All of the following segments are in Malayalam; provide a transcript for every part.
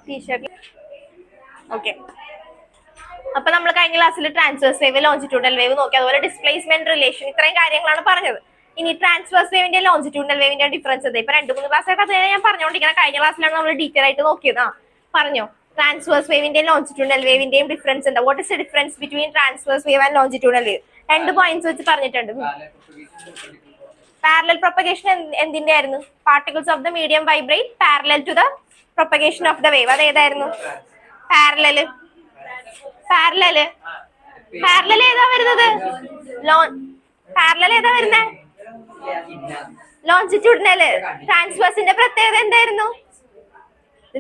ടീഷർട്ട്. ഓക്കെ, അപ്പൊ നമ്മൾ കഴിഞ്ഞ ക്ലാസ്സിൽ ട്രാൻസ്വേഴ്സ് വേവ്, ലോഞ്ചിറ്റ്യൂഡൽ വേവ് നോക്കി, അതുപോലെ ഡിസ്പ്ലേസ്മെന്റ് റിലേഷൻ, ഇത്രയും കാര്യങ്ങളാണ് പറഞ്ഞത്. ഇനി ട്രാൻസ്വേഴ്സ് വേവിന്റെ ലോഞ്ചിറ്റ്യൂഡൽ വേവിന്റെ ഡിഫറൻസ് ഇപ്പൊ 2-3 ക്ലാസ്സായിട്ട് അത് ഞാൻ പറഞ്ഞുകൊണ്ടിരിക്കുന്നത്. കഴിഞ്ഞ ക്ലാസ്സിലാണ് നമ്മൾ ഡീറ്റെയിൽ ആയിട്ട് നോക്കിയത്. പറഞ്ഞോ, ട്രാൻസ്വേഴ്സ് വേവിന്റെയും ലോഞ്ചിറ്റ്യൂഡൽ വേവിന്റെയും ഡിഫറൻസ് എന്താ? What is the difference between transverse wave and longitudinal wave? 2 points വെച്ച് പറഞ്ഞിട്ടുണ്ട്. പാരലൽ പ്രൊപ്പഗേഷൻ എന്തിന്റെ ആയിരുന്നു? Particles of the medium vibrate parallel to the propagation of the wave. അത് ഏതായിരുന്നു? പാരലൽ. പാരലൽ ഏതാ വരുന്നത്? പാരലൽ ഏതാ വരുന്നത്? ലോഞ്ചിറ്റ്യൂഡിനല്. ട്രാൻസ്വേഴ്സിന്റെ പ്രത്യേകത എന്തായിരുന്നു?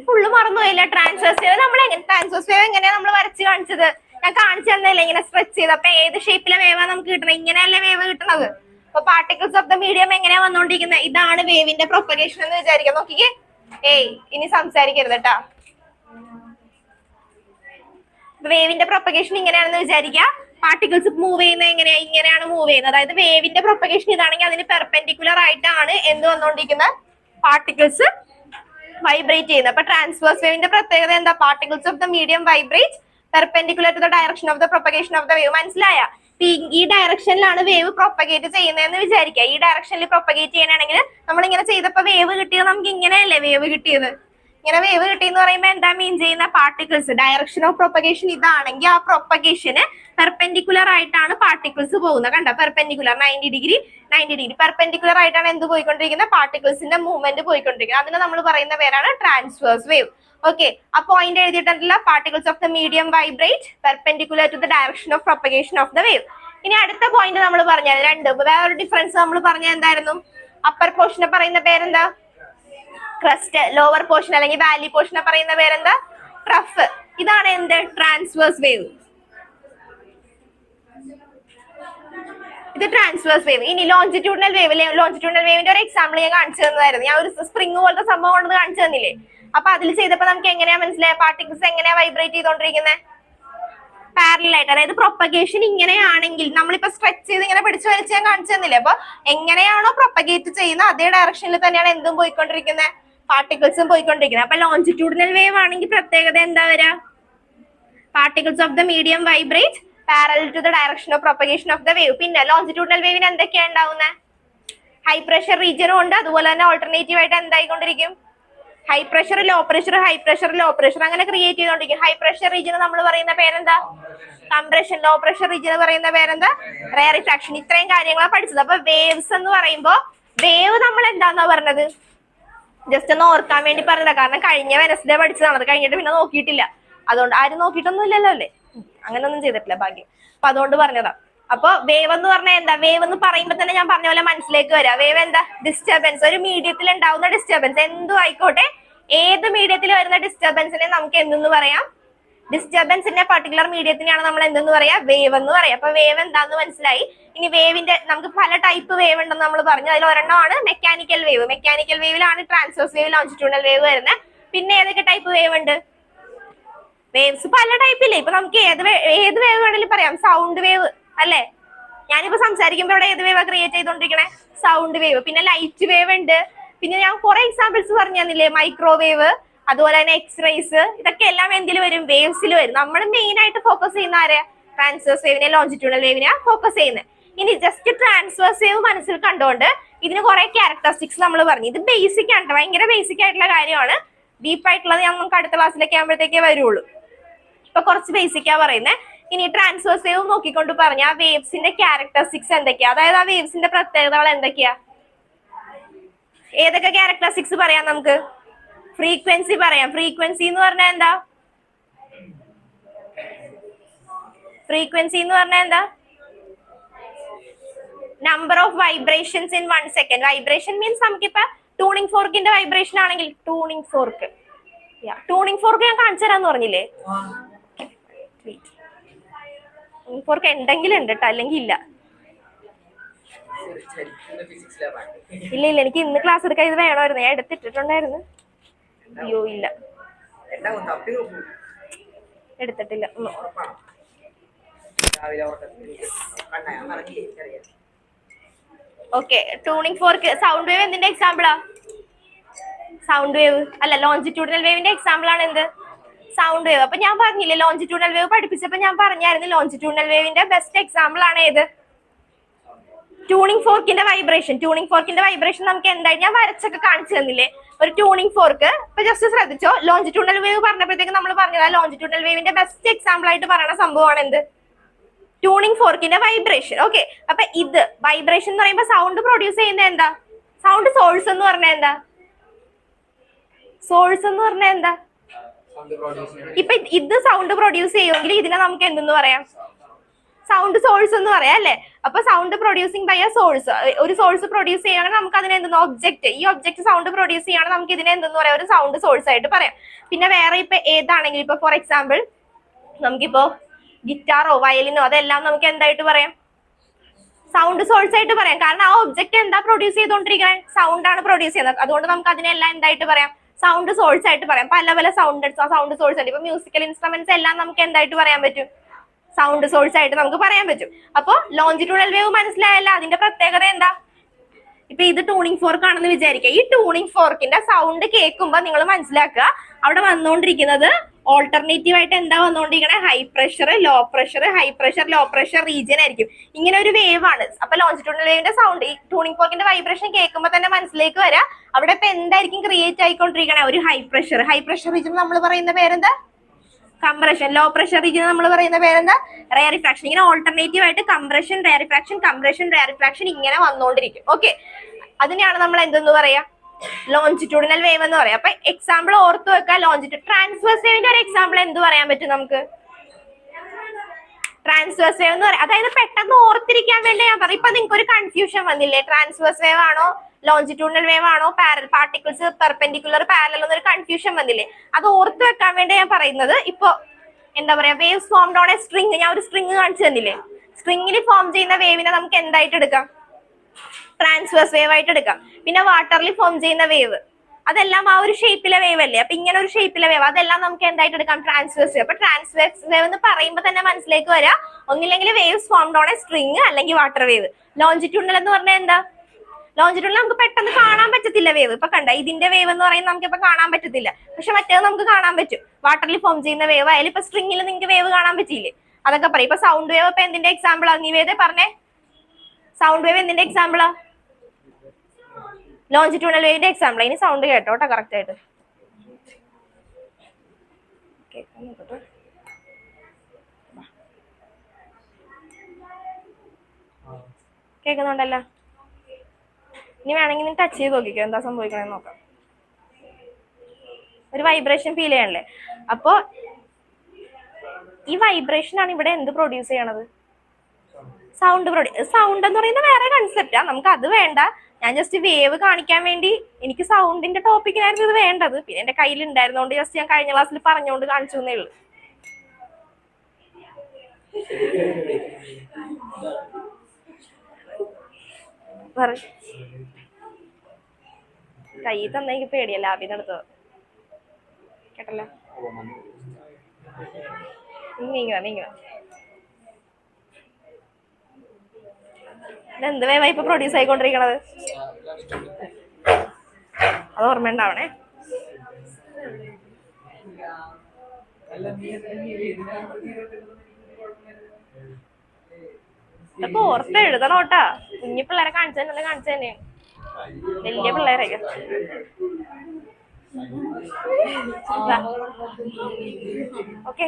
ഫുള്ള് മറന്നുപോയില്ല. ട്രാൻസ്വേഴ്സ് വേവ് നമ്മൾ ട്രാൻസ്വേഴ്സ് വേവ് എങ്ങനെയാ നമ്മൾ വരച്ച് കാണിച്ചത്? ഞാൻ കാണിച്ചു തന്നല്ലേ ഇങ്ങനെ സ്ട്രെച്ച് ചെയ്ത്. അപ്പൊ ഏത് ഷേപ്പിലെ വേവാ നമുക്ക് കിട്ടണത്? ഇങ്ങനെയല്ലേ വേവ് കിട്ടണത്. അപ്പൊ പാർട്ടിക്കിൾസ് ഓഫ് ദ മീഡിയം എങ്ങനെയാ വന്നോണ്ടിരിക്കുന്നത്? ഇതാണ് വേവിന്റെ പ്രൊപ്പഗേഷൻ എന്ന് വിചാരിക്കാം. നോക്കിക്കേ, ഇനി സംസാരിക്കരുത് കേട്ടാ. വേവിന്റെ പ്രൊപ്പഗേഷൻ ഇങ്ങനെയാണെന്ന് വിചാരിക്കുക. പാർട്ടിക്കിൾസ് മൂവ് ചെയ്യുന്നത് എങ്ങനെയാ? ഇങ്ങനെയാണ് മൂവ് ചെയ്യുന്നത്. അതായത് വേവിന്റെ പ്രൊപ്പഗേഷൻ ഇതാണെങ്കിൽ അതിന് പെർപെൻഡിക്കുലർ ആയിട്ടാണ് എന്ത് വന്നോണ്ടിരിക്കുന്നത്? പാർട്ടിക്കിൾസ് വൈബ്രേറ്റ് ചെയ്യുന്നത്. അപ്പൊ ട്രാൻസ്വേഴ്സ് വേവിന്റെ പ്രത്യേകത എന്താ? Particles of the medium vibrate perpendicular to the direction of the propagation of the wave. മനസ്സിലായ? ഈ ഡയറക്ഷനിലാണ് വേവ് പ്രൊപ്പഗേറ്റ് ചെയ്യുന്നതെന്ന് വിചാരിക്കുക. ഈ ഡയറക്ഷനിൽ പ്രൊപ്പഗേറ്റ് ചെയ്യാനാണെങ്കിൽ നമ്മൾ ഇങ്ങനെ ചെയ്തപ്പോ വേവ് കിട്ടിയത് നമുക്ക് ഇങ്ങനെയല്ലേ വേവ് കിട്ടിയത്? ഇങ്ങനെ വേവ് കിട്ടിയെന്ന് പറയുമ്പോൾ എന്താ മീൻ ചെയ്യുന്ന? പാർട്ടിക്കിൾസ് ഡയറക്ഷൻ ഓഫ് പ്രൊപ്പഗേഷൻ ഇതാണെങ്കിൽ ആ പ്രൊപ്പഗേഷന് പെർപെൻഡിക്കുലർ ആയിട്ടാണ് പാർട്ടിക്കിൾസ് പോകുന്നത്. കണ്ട, പെർപെൻഡിക്കുലർ 90 ഡിഗ്രി പെർപെൻഡിക്കുലർ ആയിട്ടാണ് എന്ത് പോയിക്കൊണ്ടിരിക്കുന്നത്? പാർട്ടിക്കിൾസിന്റെ മൂവ്മെന്റ് പോയിക്കൊണ്ടിരിക്കുന്നത്. അതിന് നമ്മൾ പറയുന്ന പേരാണ് ട്രാൻസ്വേഴ്സ് വേവ്. ഓക്കെ, ആ പോയിന്റ് എഴുതിയിട്ടുണ്ടല്ലോ. Particles of the medium vibrate perpendicular to the direction of propagation of the wave. ഇനി അടുത്ത പോയിന്റ് നമ്മൾ പറഞ്ഞത് വേറൊരു ഡിഫറൻസ് നമ്മൾ പറഞ്ഞ എന്തായിരുന്നു? അപ്പർ പോർഷനെ പറയുന്ന പേരെന്താ? ക്രസ്റ്റ്. ലോവർ പോർഷൻ അല്ലെങ്കിൽ വാലി പോർഷനെ പറയുന്ന പേരെന്താ? ട്രഫ്. ഇതാണ് എന്ത്? Transverse wave. ഇത് ട്രാൻസ്വേഴ്സ് വേവ്. ഇനി ലോഞ്ചിറ്റ്യൂഡൽ വേവ്. ലോഞ്ചിറ്റ്യൂഡൽ വേവിന്റെ ഒരു എക്സാമ്പിൾ ഞാൻ കാണിച്ചു തന്നതായിരുന്നു. ഞാൻ ഒരു സ്പ്രിംഗ് പോലത്തെ സംഭവം കൊണ്ട് കാണിച്ചു തന്നില്ലേ? അപ്പൊ അതിൽ ചെയ്തപ്പോ നമുക്ക് എങ്ങനെയാ മനസ്സിലായ? പാർട്ടിക്കിൾസ് എങ്ങനെയാ വൈബ്രേറ്റ് ചെയ്തോണ്ടിരിക്കുന്നത്? പാരലൽ ആയിട്ട്. അതായത് പ്രൊപ്പഗേഷൻ ഇങ്ങനെയാണെങ്കിൽ നമ്മളിപ്പോ സ്ട്രെച്ച് ചെയ്ത് ഇങ്ങനെ പിടിച്ചു വലിച്ച് ഞാൻ കാണിച്ചു തന്നില്ലേ? അപ്പൊ എങ്ങനെയാണോ പ്രൊപ്പഗേറ്റ് ചെയ്യുന്നത് അതേ ഡയറക്ഷനിൽ തന്നെയാണ് എന്തും പോയിക്കൊണ്ടിരിക്കുന്നത്? പാർട്ടിക്കിൾസും പോയിക്കൊണ്ടിരിക്കുന്നത്. അപ്പൊ ലോഞ്ചിറ്റ്യൂഡിനൽ വേവ് ആണെങ്കിൽ പ്രത്യേകത എന്താ വരാ? Particles of the medium vibrate parallel to the direction of propagation of the wave. പിന്നെ ലോഞ്ചിറ്റ്യൂഡിനൽ വേവിന് എന്തൊക്കെയാ ഉണ്ടാവുന്നത്? ഹൈ പ്രഷർ റീജിയനും ഉണ്ട്. അതുപോലെ തന്നെ ഓൾട്ടർനേറ്റീവ് ആയിട്ട് എന്തായിക്കൊണ്ടിരിക്കും? High pressure, low pressure, high pressure, low pressure അങ്ങനെ ക്രിയേറ്റ് ചെയ്തോണ്ടിരിക്കും. ഹൈ പ്രഷർ റീജിയൻ നമ്മൾ പറയുന്ന പേരെന്താ? കംപ്രഷൻ. ലോ പ്രഷർ റീജിയൻ പറയുന്ന പേരെന്താ? റെയറിഫാക്ഷൻ. ഇത്രയും കാര്യങ്ങളാണ് പഠിച്ചത്. അപ്പൊ വേവ്സ് എന്ന് പറയുമ്പോ വേവ് നമ്മൾ എന്താന്നാ പറഞ്ഞത്? ജസ്റ്റ് ഒന്ന് ഓർക്കാൻ വേണ്ടി പറഞ്ഞതാ. കാരണം കഴിഞ്ഞ വെനസ്ഡേ പഠിച്ചതാണ്. അത് കഴിഞ്ഞിട്ട് പിന്നെ നോക്കിയിട്ടില്ല. അതുകൊണ്ട് ആരും നോക്കിയിട്ടൊന്നും ഇല്ലല്ലോ അല്ലേ? അങ്ങനെയൊന്നും ചെയ്തിട്ടില്ല, ഭാഗ്യം. അപ്പൊ അതുകൊണ്ട് പറഞ്ഞതാ. അപ്പൊ വേവ് എന്ന് പറഞ്ഞാൽ എന്താ? വേവ് എന്ന് പറയുമ്പോ തന്നെ ഞാൻ പറഞ്ഞ പോലെ മനസ്സിലേക്ക് വരാം. വേവ് എന്താ? ഡിസ്റ്റർബൻസ്. ഒരു മീഡിയത്തിൽ ഉണ്ടാവുന്ന ഡിസ്റ്റർബൻസ് എന്തും ആയിക്കോട്ടെ, ഏത് മീഡിയത്തിൽ വരുന്ന ഡിസ്റ്റർബൻസിനെ നമുക്ക് എന്തെന്ന് പറയാം? ഡിസ്റ്റർബൻസിന്റെ പർട്ടിക്കുലർ മീഡിയത്തിനെയാണ് നമ്മൾ എന്തെന്ന് പറയാ? വേവ് എന്ന് പറയാം. അപ്പൊ വേവ് എന്താന്ന് മനസ്സിലായി. ഇനി വേവിന്റെ നമുക്ക് പല ടൈപ്പ് വേവ് ഉണ്ടെന്ന് നമ്മൾ പറഞ്ഞു. അതിൽ ഒരെണ്ണമാണ് മെക്കാനിക്കൽ വേവ്. മെക്കാനിക്കൽ വേവിലാണ് ട്രാൻസ്വേഴ്സ് വേവ്, ലോഞ്ചിറ്റ്യൂഡൽ വേവ് വരുന്നത്. പിന്നെ ഏതൊക്കെ ടൈപ്പ് വേവ് ഉണ്ട്? വേവ്സ് പല ടൈപ്പില്ലേ. ഇപ്പൊ നമുക്ക് ഏത് വേവ് വേണമെങ്കിലും പറയാം. സൗണ്ട് വേവ് അല്ലെ? ഞാനിപ്പോ സംസാരിക്കുമ്പോ ഇവിടെ ഏത് വേവാ ക്രിയേറ്റ് ചെയ്തോണ്ടിരിക്കണേ? Sound wave. പിന്നെ ലൈറ്റ് വേവ് ഉണ്ട്. പിന്നെ ഞാൻ കുറെ എക്സാമ്പിൾസ് പറഞ്ഞു തന്നില്ലേ? മൈക്രോവേവ്, അതുപോലെ തന്നെ എക്സ്റേസ്. ഇതൊക്കെ എല്ലാം എന്തിൽ വരും? വേവ്സിൽ വരും. നമ്മൾ മെയിൻ ആയിട്ട് ഫോക്കസ് ചെയ്യുന്ന ആരെ? ട്രാൻസ്വേഴ്സ് വേവിനെ, ലോഞ്ചിറ്റ്യൂഡൽ വേവിനെ ഫോക്കസ് ചെയ്യുന്നത്. ഇനി ജസ്റ്റ് ട്രാൻസ്വേഴ്സ് വേവ് മനസ്സിൽ കണ്ടുകൊണ്ട് ഇതിന് കുറെ ക്യാരക്ടറിസ്റ്റിക്സ് നമ്മൾ പറഞ്ഞു. ഇത് ബേസിക് ആണ്, ഭയങ്കര ബേസിക് ആയിട്ടുള്ള കാര്യമാണ്. ഡീപ്പ് ആയിട്ടുള്ളത് ഞാൻ നമുക്ക് അടുത്ത ക്ലാസ്സിലേക്ക് ആകുമ്പോഴത്തേക്കേ വരുള്ളൂ. ഇപ്പൊ കുറച്ച് ബേസിക്കാ പറയുന്നത്. ഇനി ട്രാൻസ്വേഴ്സ് വേവ് നോക്കിക്കൊണ്ട് പറഞ്ഞ ആ വേവ്സിന്റെ ക്യാരക്ടറിസ്റ്റിക്സ് എന്തൊക്കെയാ? അതായത് ആ വേവ്സിന്റെ പ്രത്യേകതകൾ എന്തൊക്കെയാ? ഏതൊക്കെ ക്യാരക്ടറിസ്റ്റിക്സ് പറയാം നമുക്ക്? ഫ്രീക്വൻസി പറയാം. ഫ്രീക്വൻസി എന്ന് പറഞ്ഞാൽ എന്താ? ഫ്രീക്വൻസി എന്ന് പറഞ്ഞാൽ എന്താ? Number of vibrations in 1 second. Vibration means നമുക്കിപ്പോ ട്യൂണിംഗ് ഫോർക്കിന്റെ വൈബ്രേഷൻ ആണെങ്കിൽ ട്യൂണിംഗ് ഫോർക്ക് ഞാൻ കാണിച്ചു തരാന്ന് പറഞ്ഞില്ലേ? ട്യൂണിംഗ് ഫോർക്ക് എന്തെങ്കിലും ഉണ്ട് കേട്ടോ, അല്ലെങ്കിൽ ഇല്ല. ഇല്ല എനിക്ക് ഇന്ന് ക്ലാസ് എടുക്കാൻ ഇത് വേണമായിരുന്നു. ഞാൻ എടുത്തിട്ടുണ്ടായിരുന്നു. അയ്യോ ഇല്ല, എടുത്തിട്ടില്ല. Okay, tuning fork. Sound wave എന്തിന്റെ എക്സാമ്പിളാ? സൗണ്ട് വേവ് അല്ല, ലോഞ്ചിറ്റ്യൂഡിനൽ വേവിന്റെ എക്സാമ്പിൾ ആണ് എന്ത്? Sound wave. അപ്പൊ ഞാൻ പറഞ്ഞില്ലേ, ലോഞ്ചിറ്റ്യൂഡിനൽ വേവ് പഠിപ്പിച്ചപ്പോ ഞാൻ പറഞ്ഞായിരുന്നു ലോഞ്ചിറ്റ്യൂഡിനൽ വേവിന്റെ ബെസ്റ്റ് എക്സാമ്പിൾ ആണ് ഏത്? ട്യൂണിംഗ് ഫോർക്കിന്റെ വൈബ്രേഷൻ. ട്യൂണിംഗ് ഫോർക്കിന്റെ വൈബ്രേഷൻ നമുക്ക് എന്തായി ഞാൻ വരച്ചൊക്കെ കാണിച്ചു തന്നില്ലേ? ഒരു ട്യൂണിംഗ് ഫോർക്ക്. ഇപ്പൊ ജസ്റ്റ് ശ്രദ്ധിച്ചോ, ലോഞ്ചിറ്റ്യൂഡിനൽ വേവ് പറഞ്ഞപ്പോഴത്തേക്ക് നമ്മൾ പറഞ്ഞത് ലോഞ്ചിറ്റ്യൂഡിനൽ വേവിന്റെ ബെസ്റ്റ് എക്സാമ്പിൾ ആയിട്ട് പറയുന്ന സംഭവമാണ് എന്ത്? ട്യൂണിംഗ് ഫോർക്കിന്റെ വൈബ്രേഷൻ. ഓക്കെ, അപ്പൊ ഇത് വൈബ്രേഷൻ എന്ന് പറയുമ്പോൾ സൗണ്ട് പ്രൊഡ്യൂസ് ചെയ്യുന്ന എന്താ? സൗണ്ട് സോഴ്സ് എന്ന് പറഞ്ഞാൽ എന്താ? സോഴ്സ് എന്ന് പറഞ്ഞാൽ എന്താ? ഇപ്പൊ ഇത് സൗണ്ട് പ്രൊഡ്യൂസ് ചെയ്യുമെങ്കിൽ ഇതിനെ നമുക്ക് എന്തെന്ന് പറയാം? സൗണ്ട് സോഴ്സ് എന്ന് പറയാം അല്ലെ? അപ്പൊ sound producing by a source. ഒരു സോഴ്സ് പ്രൊഡ്യൂസ് ചെയ്യുകയാണെങ്കിൽ നമുക്ക് അതിനെ എന്തെന്ന്? ഒബ്ജക്ട്. ഈ ഒബ്ജക്ട് സൗണ്ട് പ്രൊഡ്യൂസ് ചെയ്യുകയാണെങ്കിൽ നമുക്ക് ഇതിനെ എന്തെന്ന് പറയാം? ഒരു സൗണ്ട് സോഴ്സ് ആയിട്ട് പറയാം. പിന്നെ വേറെ ഇപ്പൊ ഏതാണെങ്കിലും ഇപ്പൊ ഫോർ എക്സാമ്പിൾ നമുക്കിപ്പോ ഗിറ്റാറോ വയലിനോ അതെല്ലാം നമുക്ക് എന്തായിട്ട് പറയാം? സൗണ്ട് സോഴ്സ് ആയിട്ട് പറയാം. കാരണം ആ ഒബ്ജക്ട് എന്താ പ്രൊഡ്യൂസ് ചെയ്തോണ്ടിരിക്കുന്നത്? സൗണ്ട് ആണ് പ്രൊഡ്യൂസ് ചെയ്യുന്നത്. അതുകൊണ്ട് നമുക്ക് അതിനെല്ലാം എന്തായിട്ട് പറയാം? സൗണ്ട് സോഴ്സ് ആയിട്ട് പറയാം. പല പല സൗണ്ട് സോഴ്സ് ഉണ്ട്. ഇപ്പൊ മ്യൂസിക്കൽ ഇൻസ്ട്രുമെന്റ്സ് എല്ലാം നമുക്ക് എന്തായിട്ട് പറയാൻ പറ്റും? സൗണ്ട് സോഴ്സ് ആയിട്ട് നമുക്ക് പറയാൻ പറ്റും. അപ്പൊ ലോഞ്ചിറ്റ്യൂഡൽ വേവ് മനസ്സിലായല്ല? അതിന്റെ പ്രത്യേകത എന്താ? ഇപ്പൊ ഇത് ട്യൂണിംഗ് ഫോർക്ക് ആണെന്ന് വിചാരിക്കുക. ഈ ട്യൂണിംഗ് ഫോർക്കിന്റെ സൗണ്ട് കേൾക്കുമ്പോ നിങ്ങൾ മനസ്സിലാക്കുക അവിടെ വന്നുകൊണ്ടിരിക്കുന്നത് ഓൾട്ടർനേറ്റീവ് ആയിട്ട് എന്താ വന്നുകൊണ്ടിരിക്കണേ? High pressure, low pressure, high pressure, low pressure region ആയിരിക്കും. ഇങ്ങനെ ഒരു വേവ് ആണ്. അപ്പൊ ലോഞ്ചിറ്റ്യൂഡൽ വേവിന്റെ സൗണ്ട് ഈ ട്യൂണിംഗ് ഫോർക്കിന്റെ വൈബ്രേഷൻ കേൾക്കുമ്പോൾ തന്നെ മനസ്സിലേക്ക് വരാം അവിടെ ഇപ്പൊ എന്തായിരിക്കും ക്രിയേറ്റ് ആയിക്കൊണ്ടിരിക്കണേ? ഒരു high pressure. High pressure region നമ്മൾ പറയുന്ന പേരെന്താ? കംപ്രഷൻ. ലോ പ്രഷർ റീജിയൻ നമ്മൾ പറയുന്ന പേരെന്താ? റെയറിഫ്രാക്ഷൻ. ഇങ്ങനെ ഓൾട്ടർനേറ്റീവ് ആയിട്ട് കംപ്രഷൻ, റെയറിഫ്രാക്ഷൻ ഇങ്ങനെ വന്നുകൊണ്ടിരിക്കും. ഓക്കെ, അതിനെയാണ് നമ്മൾ എന്തെന്ന് പറയാ? ലോഞ്ചിറ്റ്യൂഡിനൽ വേവ് എന്ന് പറയാം. അപ്പൊ എക്സാമ്പിൾ ഓർത്ത് വെക്കാം. ട്രാൻസ്വേഴ്സ് വേവിന്റെ ഒരു എക്സാമ്പിൾ എന്ത് പറയാൻ പറ്റും നമുക്ക്? ട്രാൻസ്വേഴ്സ് വേവ് എന്ന് പറയാം. അതായത് പെട്ടെന്ന് ഓർത്തിരിക്കാൻ വേണ്ടി ഞാൻ പറയും. ഇപ്പൊ നിങ്ങൾക്ക് ഒരു കൺഫ്യൂഷൻ വന്നില്ലേ? ട്രാൻസ്വേഴ്സ് വേവ് ആണോ ലോഞ്ചിറ്റ്യൂഡിനൽ വേവ് ആണോ പാർട്ടിക്കിൾസ് പെർപെൻഡിക്കുലർ പാരലൽ എന്നൊരു കൺഫ്യൂഷൻ വന്നില്ലേ? അത് ഓർത്ത് വെക്കാൻ വേണ്ടി ഞാൻ പറയുന്നത്. ഇപ്പൊ എന്താ പറയാ, waves formed on A string. ഞാൻ ഒരു സ്ട്രിങ് കാണിച്ചു തന്നില്ലേ? സ്ട്രിങ്ങിൽ ഫോം ചെയ്യുന്ന വേവിനെ നമുക്ക് എന്തായിട്ട് എടുക്കാം? ട്രാൻസ്വേഴ്സ് വേവ് ആയിട്ട് എടുക്കാം. പിന്നെ വാട്ടറിൽ ഫോം ചെയ്യുന്ന വേവ് അതെല്ലാം ആ ഒരു ഷേപ്പിലെ വേവ് അല്ലേ? അപ്പൊ ഇങ്ങനെ ഒരു ഷേപ്പിലെ വേവ് അതെല്ലാം നമുക്ക് എന്തായിട്ട് എടുക്കാം? Transverse wave. അപ്പൊ ട്രാൻസ്വേഴ്സ് വേവ് എന്ന് പറയുമ്പോൾ തന്നെ മനസ്സിലേക്ക് വരാം ഒന്നില്ലെങ്കിൽ waves formed on A string അല്ലെങ്കിൽ വാട്ടർ വേവ്. ലോഞ്ചിറ്റ്യൂഡിനൽ എന്ന് പറഞ്ഞാൽ എന്താ? ലോഞ്ചിറ്റ്യൂഡിനൽ നമുക്ക് പെട്ടെന്ന് കാണാൻ പറ്റത്തില്ല വേവ്. ഇപ്പൊ കണ്ട ഇതിന്റെ വേവ് എന്ന് പറയുന്നത് നമുക്ക് ഇപ്പൊ കാണാൻ പറ്റത്തില്ല. പക്ഷെ മറ്റേത് നമുക്ക് കാണാൻ പറ്റും. വാട്ടറിൽ ഫോം ചെയ്യുന്ന വേവ് ആയാലും ഇപ്പൊ സ്ട്രിങ്ങിൽ നിങ്ങൾക്ക് വേവ് കാണാൻ പറ്റിയില്ലേ? അതൊക്കെ പറയും. ഇപ്പൊ സൗണ്ട് വേവ് ഇപ്പൊ എന്തിന്റെ എക്സാമ്പിളാ? നീ വേദ പറഞ്ഞേ, സൗണ്ട് വേവ് എന്തിന്റെ എക്സാമ്പിളാ? ലോഞ്ചിറ്റ്യൂഡിനൽ വേവിന്റെ എക്സാമ്പിൾ. ഇനി സൗണ്ട് കേട്ടോട്ടെ കറക്റ്റ് ആയിട്ട്. കേൾക്കുന്നുണ്ടല്ലോ? ഇനി വേണമെങ്കിൽ നീ ടച്ച് ചെയ്ത് നോക്കിക്കോ എന്താ സംഭവിക്കണെന്ന് നോക്കാം. ഒരു വൈബ്രേഷൻ ഫീൽ ചെയ്യണല്ലേ? അപ്പൊ ഈ വൈബ്രേഷൻ ആണ് ഇവിടെ എന്ത് പ്രൊഡ്യൂസ് ചെയ്യണത്? സൗണ്ട് സൗണ്ട് എന്ന് പറയുന്ന വേറെ കൺസെപ്റ്റാ. നമുക്ക് അത് വേണ്ട. ഞാൻ ജസ്റ്റ് വേവ് കാണിക്കാൻ വേണ്ടി എനിക്ക് സൗണ്ടിന്റെ ടോപ്പിക്കിനായിരുന്നു ഇത് വേണ്ടത്. പിന്നെ എന്റെ കയ്യിൽ ഉണ്ടായിരുന്നോണ്ട് ജസ്റ്റ് ഞാൻ കഴിഞ്ഞ ക്ലാസ്സിൽ പറഞ്ഞുകൊണ്ട് കാണിച്ചു എന്നേ ഉള്ളൂ. കൈ തന്നെ എനിക്ക് പേടിയല്ല ആബിന്റെ അടുത്ത് കേട്ടല്ലോ. നീങ്ങ ഇതെന്ത് വേവാ ഇപ്പൊ പ്രൊഡ്യൂസ് ആയിക്കൊണ്ടിരിക്കണത്? അത് ഓർമ്മ ഉണ്ടാവണേ. ഇതൊക്കെ ഓർത്ത് എഴുതണോട്ടാ. കുഞ്ഞു പിള്ളേരെ കാണിച്ചു തന്നെ വലിയ പിള്ളേരൊക്കെ. ഓക്കെ,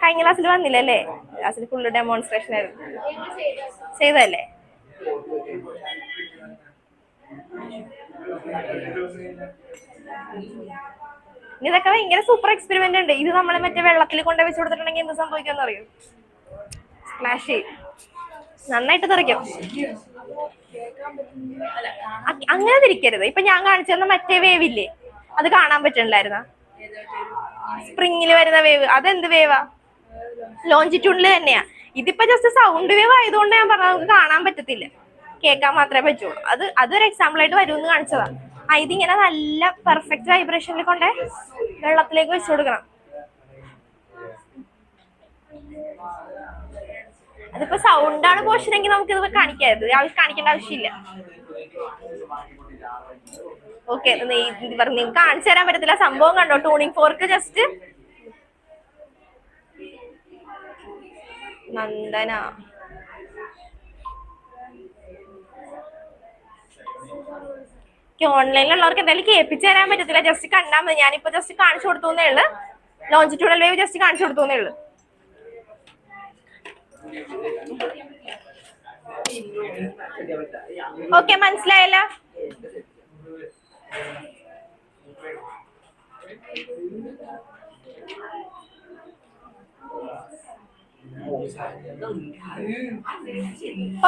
കഴിഞ്ഞ ക്ലാസ്സിൽ വന്നില്ലല്ലേ? ക്ലാസ്സിൽ ഫുള്ള് ഡെമോൺസ്ട്രേഷൻ ആയിരുന്നു. ചെയ്തല്ലേ? ഇതൊക്കെ ഭയങ്കര സൂപ്പർ എക്സ്പെരിമെന്റ് ഉണ്ട്. ഇത് നമ്മളെ മറ്റേ വെള്ളത്തിൽ കൊണ്ട് വെച്ച് കൊടുത്തിട്ടുണ്ടെങ്കിൽ എന്ത് സംഭവിക്കാന്ന് അറിയോ? സ്പ്ലാഷ് ചെയ്യും, നന്നായിട്ട് തെറിക്കും. അങ്ങനെ തിരിക്കരുത്. ഇപ്പൊ ഞാൻ കാണിച്ചു തന്ന മറ്റേ വേവ് ഇല്ലേ, അത് കാണാൻ പറ്റണില്ലായിരുന്ന? സ്പ്രിങ്ങിൽ വരുന്ന വേവ്, അതെന്ത് വേവാ? ലോഞ്ചിറ്റ്യൂഡിൽ തന്നെയാ. ഇതിപ്പോ ജസ്റ്റ് സൗണ്ട് വേവ് ആയതുകൊണ്ട് ഞാൻ പറഞ്ഞത് നമുക്ക് കാണാൻ പറ്റത്തില്ല, കേൾക്കാൻ മാത്രമേ പറ്റുള്ളൂ. അതൊരു എക്സാമ്പിൾ ആയിട്ട് വരുമെന്ന് കാണിച്ചതാ. ഇതിങ്ങനെ നല്ല പെർഫെക്റ്റ് വൈബ്രേഷനിൽ കൊണ്ട് വെള്ളത്തിലേക്ക് വെച്ചു കൊടുക്കണം. അതിപ്പോ സൗണ്ടാണ് പോർഷൻ എങ്കിൽ നമുക്ക് ഇത് കാണിക്കേണ്ട ആവശ്യമില്ല. ഓക്കെ, നിങ്ങൾക്ക് കാണിച്ചു തരാൻ പറ്റത്തില്ല. സംഭവം കണ്ടോ, ട്യൂണിംഗ് ഫോർക്ക് ജസ്റ്റ് നന്ദന. ഓൺലൈനിലുള്ളവർക്ക് എന്തായാലും കേൾപ്പിച്ചു തരാൻ പറ്റത്തില്ല, ജസ്റ്റ് കണ്ടാൽ മതി. ഞാനിപ്പോ ജസ്റ്റ് കാണിച്ചു കൊടുത്തേ ഉള്ളു, ലോഞ്ചിറ്റ്യൂഡൽ വേവ് ജസ്റ്റ് കാണിച്ചു കൊടുത്തേ ഉള്ളു. ഓക്കെ, മനസ്സിലായല്ലോ?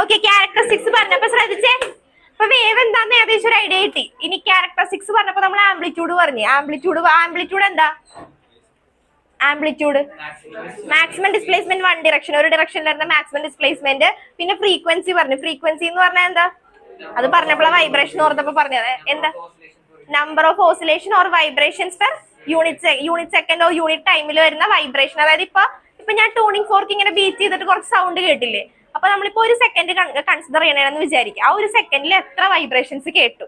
ഓക്കെ, ക്യാരക്ടറിസ്റ്റിക്സ് പറഞ്ഞപ്പോ ശ്രദ്ധിച്ചേ. അപ്പൊ വേവ് എന്താന്ന് ഏകദേശം ഒരു ഐഡിയ കിട്ടി. ഇനി ക്യാരക്ടറിസ്റ്റിക്സ് പറഞ്ഞപ്പോ നമ്മൾ ആംപ്ലിറ്റ്യൂഡ് പറഞ്ഞു. ആംപ്ലിറ്റ്യൂഡ് എന്താ? Amplitude maximum displacement one direction, ഒരു ഡിറക്ഷനിൽ വരുന്ന മാക്സിമം ഡിസ്പ്ലേസ്മെന്റ്. പിന്നെ ഫ്രീക്വൻസി പറഞ്ഞു. ഫ്രീക്വൻസി എന്ന് പറഞ്ഞാൽ എന്താ? അത് പറഞ്ഞപ്പോഴാണ് വൈബ്രേഷൻ ഓർത്തപ്പോ പറഞ്ഞത്. എന്താ? Number of oscillation or vibrations per unit second or unit ടൈമിൽ വരുന്ന വൈബ്രേഷൻ. അതായത് ഇപ്പൊ ഞാൻ ട്യൂണിംഗ് ഫോർക്ക് ഇങ്ങനെ ബീറ്റ് ചെയ്തിട്ട് കുറച്ച് സൗണ്ട് കേട്ടില്ലേ? അപ്പൊ നമ്മളിപ്പോ ഒരു സെക്കൻഡ് കൺസിഡർ ചെയ്യണമെന്ന് വിചാരിക്കുക. ആ ഒരു സെക്കൻഡിൽ എത്ര വൈബ്രേഷൻസ് കേട്ടു,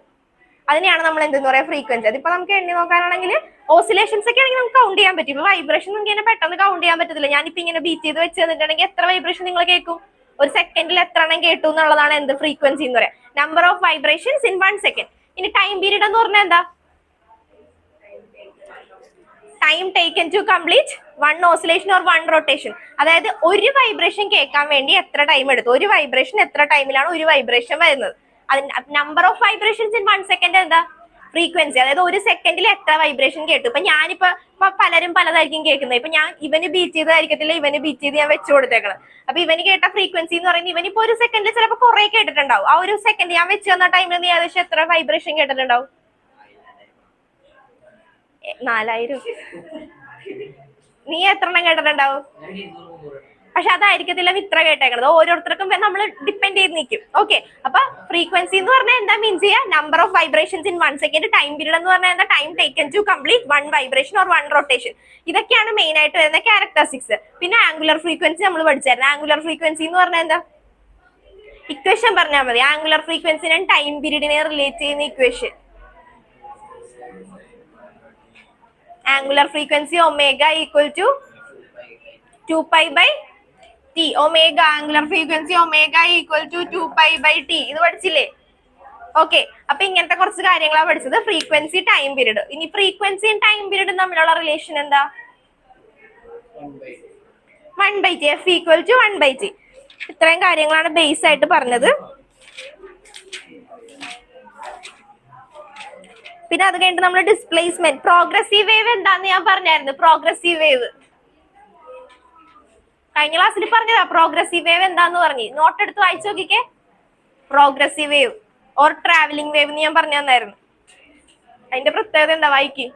അതിനെയാണ് നമ്മൾ എന്തെന്ന് പറയാ, ഫ്രീക്വൻസി. അതിപ്പോ നമുക്ക് എണ്ണി നോക്കാനാണെങ്കിൽ ഓസിലേഷൻസ് ഒക്കെ ആണെങ്കിൽ നമുക്ക് കൗണ്ട് ചെയ്യാൻ പറ്റും. ഇപ്പൊ വൈബ്രേഷൻ നമുക്ക് ഇങ്ങനെ പെട്ടെന്ന് കൗണ്ട് ചെയ്യാൻ പറ്റത്തില്ല. ഞാനിപ്പോ ഇങ്ങനെ ബീറ്റ് ചെയ്ത് വെച്ച് തന്നിട്ടുണ്ടെങ്കിൽ എത്ര വൈബ്രേഷൻ നിങ്ങൾ കേൾക്കും, ഒരു സെക്കൻഡിൽ എത്ര എണ്ണം കേട്ടു എന്നുള്ളതാണ് എന്ത്, ഫ്രീക്വൻസി എന്ന് പറയാം. Number of vibrations in 1 second. ഇനി ടൈം പീരീഡ് എന്ന് പറഞ്ഞാൽ എന്താ? Time taken to complete one oscillation or one rotation. അതായത് ഒരു വൈബ്രേഷൻ കേൾക്കാൻ വേണ്ടി എത്ര ടൈം എടുത്തു, ഒരു വൈബ്രേഷൻ എത്ര ടൈമിലാണ് ഒരു വൈബ്രേഷൻ വരുന്നത്. Number of vibrations in 1 second എന്താ? ഫ്രീക്വൻസി. അതായത് ഒരു സെക്കൻഡിൽ എത്ര വൈബ്രേഷൻ കേട്ടു. ഇപ്പൊ ഞാനിപ്പോ പലരും പലതായിരിക്കും കേൾക്കുന്നത്. ഇപ്പൊ ഇവന് ബീറ്റ് ചെയ്തായിരിക്കത്തില്ല, ഇവന് ബീറ്റ് ചെയ്ത് ഞാൻ വെച്ചു കൊടുത്തേക്കണം. അപ്പൊ ഇവന് കേട്ട ഫ്രീക്വൻസി എന്ന് പറയുന്നത് ഇവനിപ്പോ ഒരു സെക്കൻഡിൽ ചിലപ്പോൾ കുറെ കേട്ടിട്ടുണ്ടാവും. ആ ഒരു സെക്കൻഡ് ഞാൻ വെച്ച് തന്ന ടൈമിൽ നീ ഏകദേശം എത്ര വൈബ്രേഷൻ കേട്ടിട്ടുണ്ടാവും? 4000. നീ എത്ര എണ്ണം കേട്ടിട്ടുണ്ടാവും? പക്ഷെ അതായിരിക്കത്തില്ല ഇത്ര കേട്ടേക്കണത്. ഓരോരുത്തർക്കും നമ്മൾ ഡിപ്പെൻഡ് ചെയ്ത് നിൽക്കും. ഓക്കെ, അപ്പൊ ഫ്രീക്വൻസി എന്ന് പറഞ്ഞാൽ എന്താ മീൻസ് ചെയ്യാ? Number of vibrations in 1 second. Time period എന്ന് പറഞ്ഞാൽ എന്താ? Time taken to complete one vibration or one rotation. ഇതൊക്കെയാണ് മെയിൻ ആയിട്ട് വരുന്ന ക്യാരക്ടറിസ്റ്റിക്സ്. പിന്നെ ആംഗുലർ ഫ്രീക്വൻസി നമ്മൾ പഠിച്ചായിരുന്നു. ആംഗുലർ ഫ്രീക്വൻസി എന്ന് പറഞ്ഞാൽ എന്താ? ഇക്വേഷൻ പറഞ്ഞാൽ മതി. ആംഗുലർ ഫ്രീക്വൻസിനെ ടൈം പീരീഡിനെ റിലേറ്റ് ചെയ്യുന്ന equation. Angular frequency omega equal to 2π/t. Omega angular frequency omega equal to 2π/t. ഇത് പഠിച്ചില്ലേ? ഓക്കെ, അപ്പൊ ഇങ്ങനത്തെ കുറച്ച് കാര്യങ്ങളാണ് പഠിച്ചത്. Frequency, time period. ഇനി ഫ്രീക്വൻസിയും ടൈം പീരീഡും തമ്മിലുള്ള റിലേഷൻ എന്താ? 1/t. F equal to 1/t. ഇത്രയും കാര്യങ്ങളാണ് ബേസ് ആയിട്ട് പറഞ്ഞത്. പിന്നെ അത് കഴിഞ്ഞിട്ട് നമ്മൾ ഡിസ്പ്ലേസ്മെന്റ്, പ്രോഗ്രസീവ് വേവ് എന്താന്ന് ഞാൻ പറഞ്ഞായിരുന്നു. പ്രോഗ്രസീവ് വേവ് കഴിഞ്ഞ ക്ലാസ്സിൽ പറഞ്ഞതാ. പ്രോഗ്രസീവ് വേവ് എന്താന്ന് പറഞ്ഞു, നോട്ട് എടുത്ത് വായിച്ചു നോക്കിക്കേ. Progressive wave or travelling wave എന്ന് ഞാൻ പറഞ്ഞു തന്നായിരുന്നു. അതിന്റെ പ്രത്യേകത എന്താ? വായിക്ക്.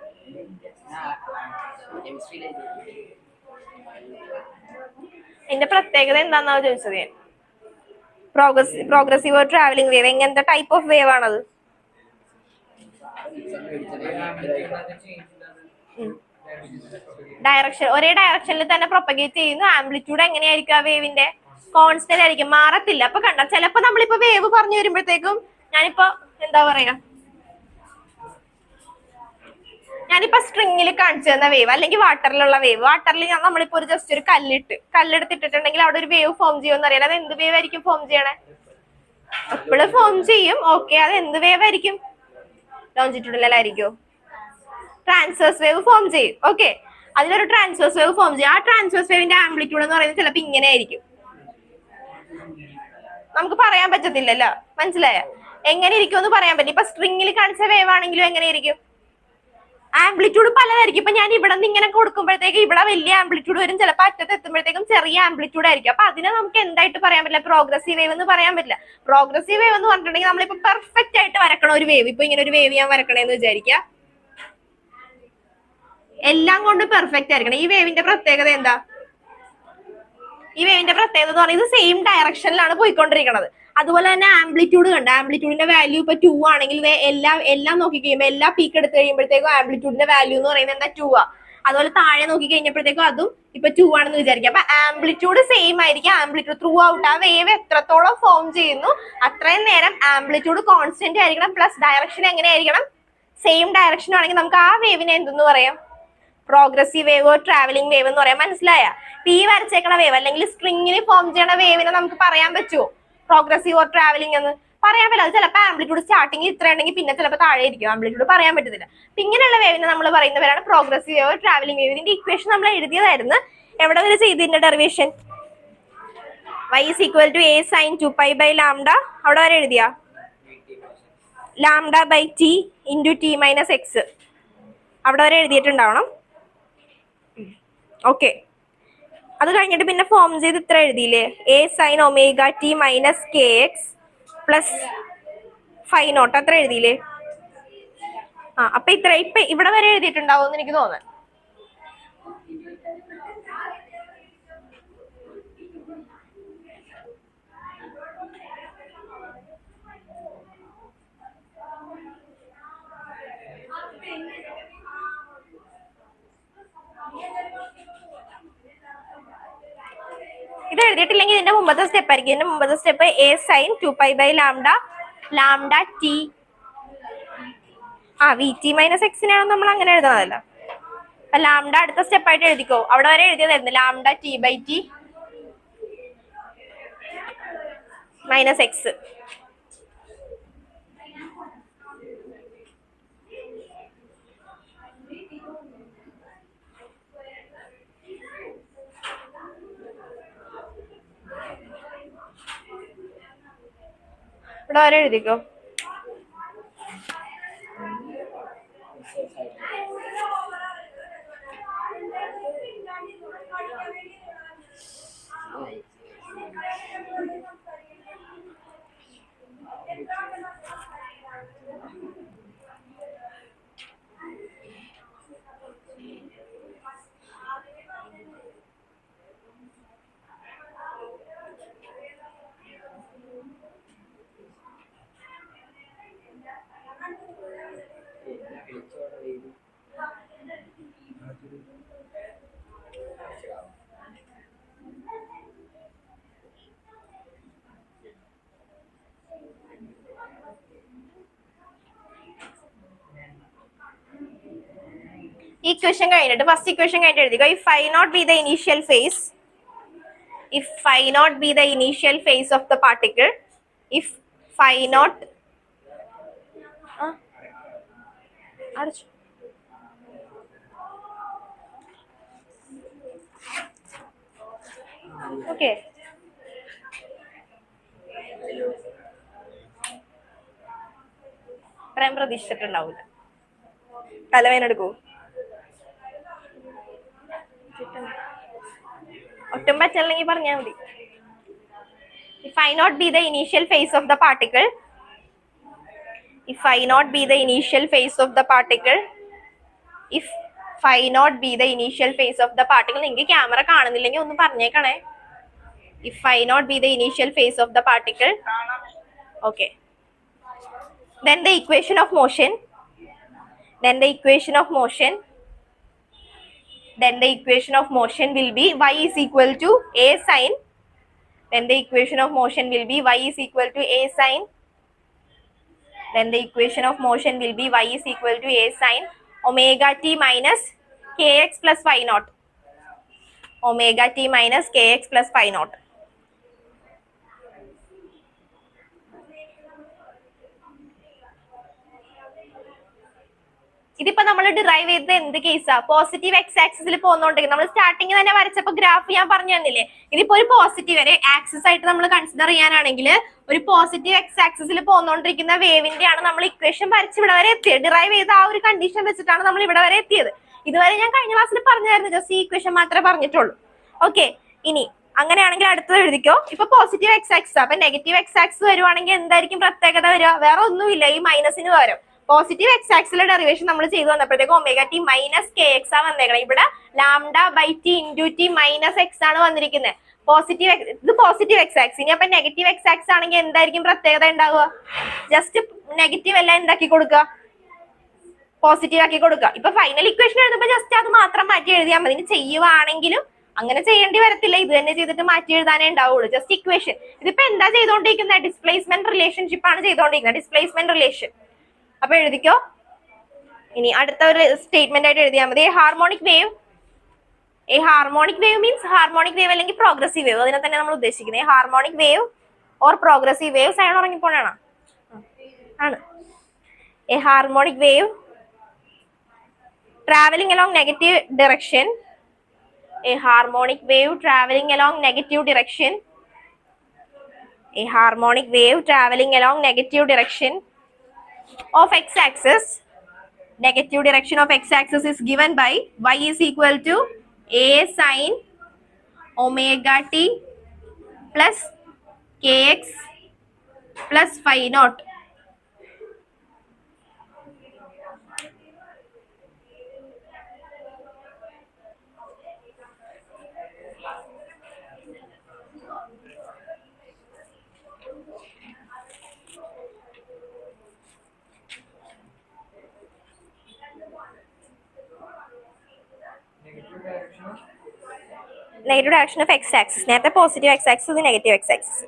അതിന്റെ പ്രത്യേകത എന്താന്നാ ചോദിച്ചത് ഞാൻ. പ്രോഗ്രസീവ് ഓർ ട്രാവലിംഗ് വേവ് എങ്ങനത്തെ ടൈപ്പ് ഓഫ് വേവ് ആണത്? ഡയറക്ഷൻ, ഒരേ ഡയറക്ഷനിൽ തന്നെ പ്രൊപ്പഗേറ്റ് ചെയ്യുന്നു. ആംപ്ലിറ്റ്യൂഡ് എങ്ങനെയായിരിക്കും? ആ വേവിന്റെ കോൺസ്റ്റന്റ് ആയിരിക്കും, മാറത്തില്ല. അപ്പൊ കണ്ട, ചിലപ്പോ നമ്മളിപ്പോ വേവ് പറഞ്ഞു വരുമ്പോഴത്തേക്കും ഞാനിപ്പോ എന്താ പറയാ, ഞാനിപ്പോ സ്ട്രിങ്ങിൽ കാണിച്ചു തന്ന വേവ് അല്ലെങ്കിൽ വാട്ടറിലുള്ള വേവ്. വാട്ടറിൽ നമ്മളിപ്പോ ഒരു ജസ്റ്റ് ഒരു കല്ലെടുത്തിട്ടുണ്ടെങ്കിൽ അവിടെ ഒരു വേവ് ഫോം ചെയ്യുമെന്ന് അറിയാം. അത് എന്ത് വേവ് ആയിരിക്കും ഫോം ചെയ്യണേ? എപ്പോഴും ഫോം ചെയ്യും. ഓക്കെ, അത് എന്ത് വേവ് ആയിരിക്കും? ലോഞ്ചിറ്റ്യൂഡിനൽ ആയിരിക്കും. ട്രാൻസ്വേഴ്സ് വേവ് ഫോം ചെയ്യും. ഓക്കെ, അതിലൊരു ട്രാൻസ്വേഴ്സ് വേവ് ഫോം ചെയ്യും. ആ ട്രാൻസ്വേഴ്സ് വേവിന്റെ ആംപ്ലിറ്റ്യൂഡ് എന്ന് പറയുന്നത് ചിലപ്പോൾ ഇങ്ങനെ ആയിരിക്കും. നമുക്ക് പറയാൻ പറ്റത്തില്ലല്ലോ, മനസ്സിലായ? എങ്ങനെ ഇരിക്കും എന്ന് പറയാൻ പറ്റില്ല. ഇപ്പൊ സ്ട്രിങ്ങിൽ കാണിച്ച വേവ് ആണെങ്കിലും എങ്ങനെയായിരിക്കും? ആംപ്ലിറ്റ്യൂഡ് പലതായിരിക്കും. ഇപ്പൊ ഞാൻ ഇവിടെ നിന്ന് ഇങ്ങനെ കൊടുക്കുമ്പോഴത്തേക്ക് ഇവിടെ വലിയ ആംപ്ലിറ്റ്യൂഡ് വരും, ചിലപ്പോൾ അറ്റത്ത് എത്തുമ്പോഴത്തേക്കും ചെറിയ ആംപ്ലിറ്റ്യൂഡ് ആയിരിക്കും. അപ്പൊ അതിനെ നമുക്ക് എന്തായിട്ട് പറയാൻ പറ്റില്ല? പ്രോഗ്രസീവ് വേവ് എന്ന് പറയാൻ പറ്റില്ല. പ്രോഗ്രസീവ് വേവ് എന്ന് പറഞ്ഞിട്ടുണ്ടെങ്കിൽ നമ്മളിപ്പോ പെർഫെക്റ്റ് ആയിട്ട് വരക്കണ ഒരു വേവ്. ഇപ്പൊ ഇങ്ങനെ ഒരു വേവ് ഞാൻ വരക്കണേന്ന് വിചാരിക്കുക, എല്ലാം കൊണ്ട് പെർഫെക്റ്റ് ആയിരിക്കണം. ഈ വേവിന്റെ പ്രത്യേകത എന്താ? ഈ വേവിന്റെ പ്രത്യേകത എന്ന് പറയുന്നത് സെയിം ഡയറക്ഷനിലാണ് പോയിക്കൊണ്ടിരിക്കുന്നത്. അതുപോലെ തന്നെ ആംപ്ലിറ്റ്യൂഡ് കണ്ട, ആംപ്ലിറ്റ്യൂഡിന്റെ വാല്യൂ ഇപ്പൊ 2 ആണെങ്കിൽ എല്ലാം നോക്കി കഴിയുമ്പോൾ എല്ലാ പീക്ക് എടുത്ത് കഴിയുമ്പോഴത്തേക്കും ആംപ്ലിറ്റ്യൂഡിന്റെ വാല്യൂ എന്ന് പറയുന്നത് എന്താ? 2 ആ. അതുപോലെ താഴെ നോക്കി കഴിഞ്ഞപ്പോഴത്തേക്കും അതും ഇപ്പൊ 2 ആണെന്ന് വിചാരിക്കുക. അപ്പൊ ആംപ്ലിറ്റ്യൂഡ് സെയിം ആയിരിക്കും. ആംപ്ലിറ്റ്യൂഡ് ത്രൂ ഔട്ട് ആ വേവ് എത്രത്തോളം ഫോം ചെയ്യുന്നു അത്രയും നേരം ആംപ്ലിറ്റ്യൂഡ് കോൺസ്റ്റന്റ് ആയിരിക്കണം. പ്ലസ് ഡയറക്ഷൻ എങ്ങനെയായിരിക്കണം? സെയിം ഡയറക്ഷൻ ആണെങ്കിൽ നമുക്ക് ആ വേവിനെ എന്തെന്ന് പറയാം? പ്രോഗ്രസീവ് വേവ്, ട്രാവലിംഗ് വേവ് എന്ന് പറയാം. മനസ്സിലായ? ഈ വരച്ചേക്കണ വേവ് അല്ലെങ്കിൽ സ്ട്രിങ്ങിന് ഫോം ചെയ്യണ വേവിനെ നമുക്ക് പറയാൻ പറ്റുമോ പ്രോഗ്രസീവ് ഓർ ട്രാവലിംഗ് എന്ന്? പറയാൻ പറ്റില്ല. അത് ചിലപ്പോൾ ആംപ്ലിറ്റ്യൂഡ് സ്റ്റാർട്ടിങ് ഇത്ര ഉണ്ടെങ്കിൽ പിന്നെ ചിലപ്പോൾ താഴെ ഇരിക്കും. ആംപ്ലിറ്റ്യൂഡ് പറയാൻ പറ്റത്തില്ല. അപ്പൊ ഇങ്ങനെയുള്ള വേവിനെ നമ്മൾ പറയുന്ന പേരാണ് പ്രോഗ്രസീവ് വേവ്, ട്രാവലിംഗ് വേവ്. ഇതിന്റെ ഇക്വേഷൻ നമ്മൾ എഴുതിയതായിരുന്നു. എവിടെ വരെ ചെയ്തതിന്റെ derivation? y is equal to a sin 2pi by lambda. അവിടെ വരെ എഴുതിയാ? lambda by t into t minus x. അവിടെ വരെ എഴുതിയിട്ടുണ്ടാവണം. ഓക്കെ. അത് കഴിഞ്ഞിട്ട് പിന്നെ ഫോം ചെയ്ത് ഇത്ര എഴുതിയില്ലേ? a sin omega t minus kx plus phi naught. അത്ര എഴുതിയില്ലേ? അപ്പൊ ഇപ്പൊ ഇവിടെ വരെ എഴുതിയിട്ടുണ്ടാവും എന്ന് എനിക്ക് തോന്നുന്നു. ഇത് എഴുതിയിട്ടില്ലെങ്കിൽ ഇതിന്റെ മുമ്പത്തെ സ്റ്റെപ്പ് ആയിരിക്കും. ഇതിന്റെ മുമ്പത്തെ step a sin 2pi by lambda lambda t vt minus x നെയാണ് നമ്മൾ അങ്ങനെ എഴുതുന്നതല്ല. അപ്പൊ ലാംഡ അടുത്ത സ്റ്റെപ്പ് ആയിട്ട് എഴുതിക്കോ. അവിടെ വരെ എഴുതിയതായിരുന്നു lambda t by t minus x. ഇവിടെ വരെ എഴുതിക്കോ. Equation കഴിഞ്ഞിട്ട് ഫസ്റ്റ് ഇക്വേഷൻ കഴിഞ്ഞിട്ട് എഴുതിക്കോ. If phi naught be the initial phase, if phi naught be the initial phase of the particle, if phi naught okay, പറയാൻ പ്രതീക്ഷിച്ചിട്ടുണ്ടാവില്ല. തലവേനെടുക്കൂ. ഒട്ടും പറ്റില്ലെങ്കിൽ പറഞ്ഞാൽ മതി. If phi naught be the initial phase of the particle, if phi naught be the initial phase of the particle, if phi naught be the initial phase of the particle, നിങ്ങൾക്ക് ക്യാമറ കാണുന്നില്ലെങ്കിൽ ഒന്ന് പറഞ്ഞേക്കണേ. If phi naught be the initial phase of the particle, okay, then the equation of motion, then the equation of motion will be y is equal to a sin, then the equation of motion will be y is equal to a sin, then the equation of motion will be y is equal to a sin omega t minus kx plus phi naught, omega t minus kx plus phi naught. ഇതിപ്പോ നമ്മൾ ഡിറൈവ് ചെയ്തത് എന്ത് കേസാ? പോസിറ്റീവ് എക്സ് ആക്സിസിൽ പോകുന്നോണ്ടെങ്കിൽ നമ്മൾ സ്റ്റാർട്ടിങ് തന്നെ വരച്ചപ്പോ ഗ്രാഫ് ഞാൻ പറഞ്ഞു തന്നില്ലേ. ഇതിപ്പോ ഒരു പോസിറ്റീവ് വരെ ആക്സിസ് ആയിട്ട് നമ്മൾ കൺസിഡർ ചെയ്യാനാണെങ്കിൽ ഒരു പോസിറ്റീവ് എക്സ് ആക്സിസിൽ പോന്നോണ്ടിരിക്കുന്ന വേവിന്റെ ആണ് നമ്മൾ ഇക്വേഷൻ വരച്ച് ഇവിടെ വരെ എത്തിയത്. ഡിറൈവ് ചെയ്ത ആ ഒരു കണ്ടീഷൻ വെച്ചിട്ടാണ് നമ്മൾ ഇവിടെ വരെ എത്തിയത്. ഇതുവരെ ഞാൻ കഴിഞ്ഞ ക്ലാസ്സിൽ പറഞ്ഞായിരുന്നു, ജസ്റ്റ് ഈ ഇക്വേഷൻ മാത്രമേ പറഞ്ഞിട്ടുള്ളൂ. ഓക്കെ, ഇനി അങ്ങനെയാണെങ്കിൽ അടുത്തത് എഴുതിക്കോ. ഇപ്പൊ പോസിറ്റീവ് എക്സ് ആക്സിസ്, അപ്പൊ നെഗറ്റീവ് എക്സ് ആക്സിസ് വരുവാണെങ്കിൽ എന്തായിരിക്കും പ്രത്യേകത വരിക? വേറെ ഒന്നുമില്ല, ഈ മൈനസിന് പകരം പോസിറ്റീവ് എക്സ് ആക്സിലെ ഡെറിവേഷൻ നമ്മൾ ചെയ്തു വന്നപ്പോഴത്തേക്ക് omega t minus k x ആ വന്നേക്കണം. ഇവിടെ lambda by t into t minus x ആണ് വന്നിരിക്കുന്നത്. പോസിറ്റീവ് ഇത് പോസിറ്റീവ് എക്സ് ആക്സ്. ഇനി അപ്പൊ നെഗറ്റീവ് എക്സ് ആക്സ് ആണെങ്കിൽ എന്തായിരിക്കും പ്രത്യേകത ഉണ്ടാവുക? ജസ്റ്റ് നെഗറ്റീവ് എല്ലാം എന്താക്കി കൊടുക്കുക? പോസിറ്റീവ് ആക്കി കൊടുക്കുക. ഇപ്പൊ ഫൈനൽ ഇക്വേഷൻ എഴുതുമ്പോൾ ജസ്റ്റ് അത് മാത്രം മാറ്റി എഴുതിയാൽ മതി. ഇനി ചെയ്യുവാണെങ്കിലും അങ്ങനെ ചെയ്യേണ്ടി വരത്തില്ല, ഇത് തന്നെ ചെയ്തിട്ട് മാറ്റി എഴുതാനേ ഉണ്ടാവുള്ളൂ. Just equation. ഇതിപ്പോ എന്താ ചെയ്തോണ്ടിരിക്കുന്നത്? ഡിസ്പ്ലേസ്മെന്റ് റിലേഷൻഷിപ്പ് ആണ് ചെയ്തോണ്ടിരിക്കുന്നത്, ഡിസ്പ്ലേസ്മെന്റ് റിലേഷൻ. അപ്പൊ എഴുതിക്കോ. ഇനി അടുത്ത ഒരു സ്റ്റേറ്റ്മെന്റ് ആയിട്ട് എഴുതിയാൽ മതി. Harmonic wave means harmonic wave അല്ലെങ്കിൽ പ്രോഗ്രസീവ് വേവ്, അതിനെ തന്നെ നമ്മൾ ഉദ്ദേശിക്കുന്നത്. Harmonic wave or progressive wave. Sine ഉറങ്ങിപ്പോണാണ് ആണ്. A harmonic wave traveling along negative direction. A harmonic wave traveling along negative direction. A harmonic wave traveling along negative direction of x-axis. Negative direction of x-axis is given by y is equal to a sin omega t plus kx plus phi naught. Negative direction of x-axis. നേരത്തെ പോസിറ്റീവ് x-axis, നെഗറ്റീവ് x-axis.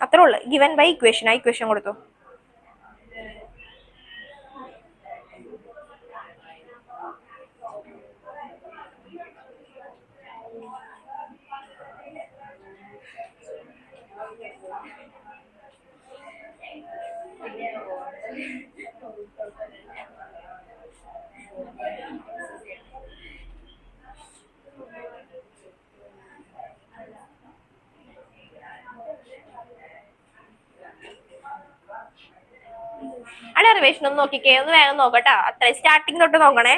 അത്രേ ഉള്ളു. Given by equation. ആ ഇക്വേഷൻ കൊടുത്തു. ഡെറിവേഷൻ ഒന്ന് നോക്കിക്കേ, ഒന്ന് വേഗം നോക്കട്ടാ. അത്ര സ്റ്റാർട്ടിങ് തൊട്ട് നോക്കണേ.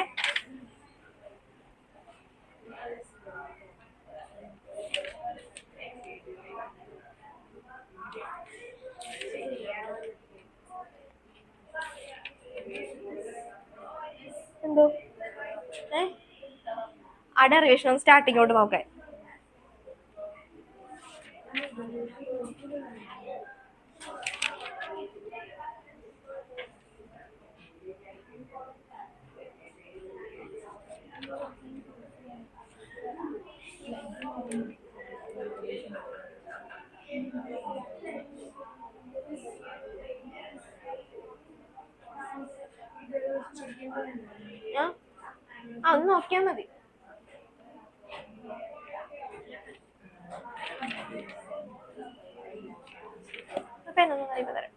എന്തോ ആ ഡെറിവേഷൻ ഒന്ന് സ്റ്റാർട്ടിങ് തൊട്ട് നോക്കേ. ഒന്ന് നോക്കിയാ മതി. അപ്പൊ എന്നൊന്നും അറിയുമ്പോ തരാം.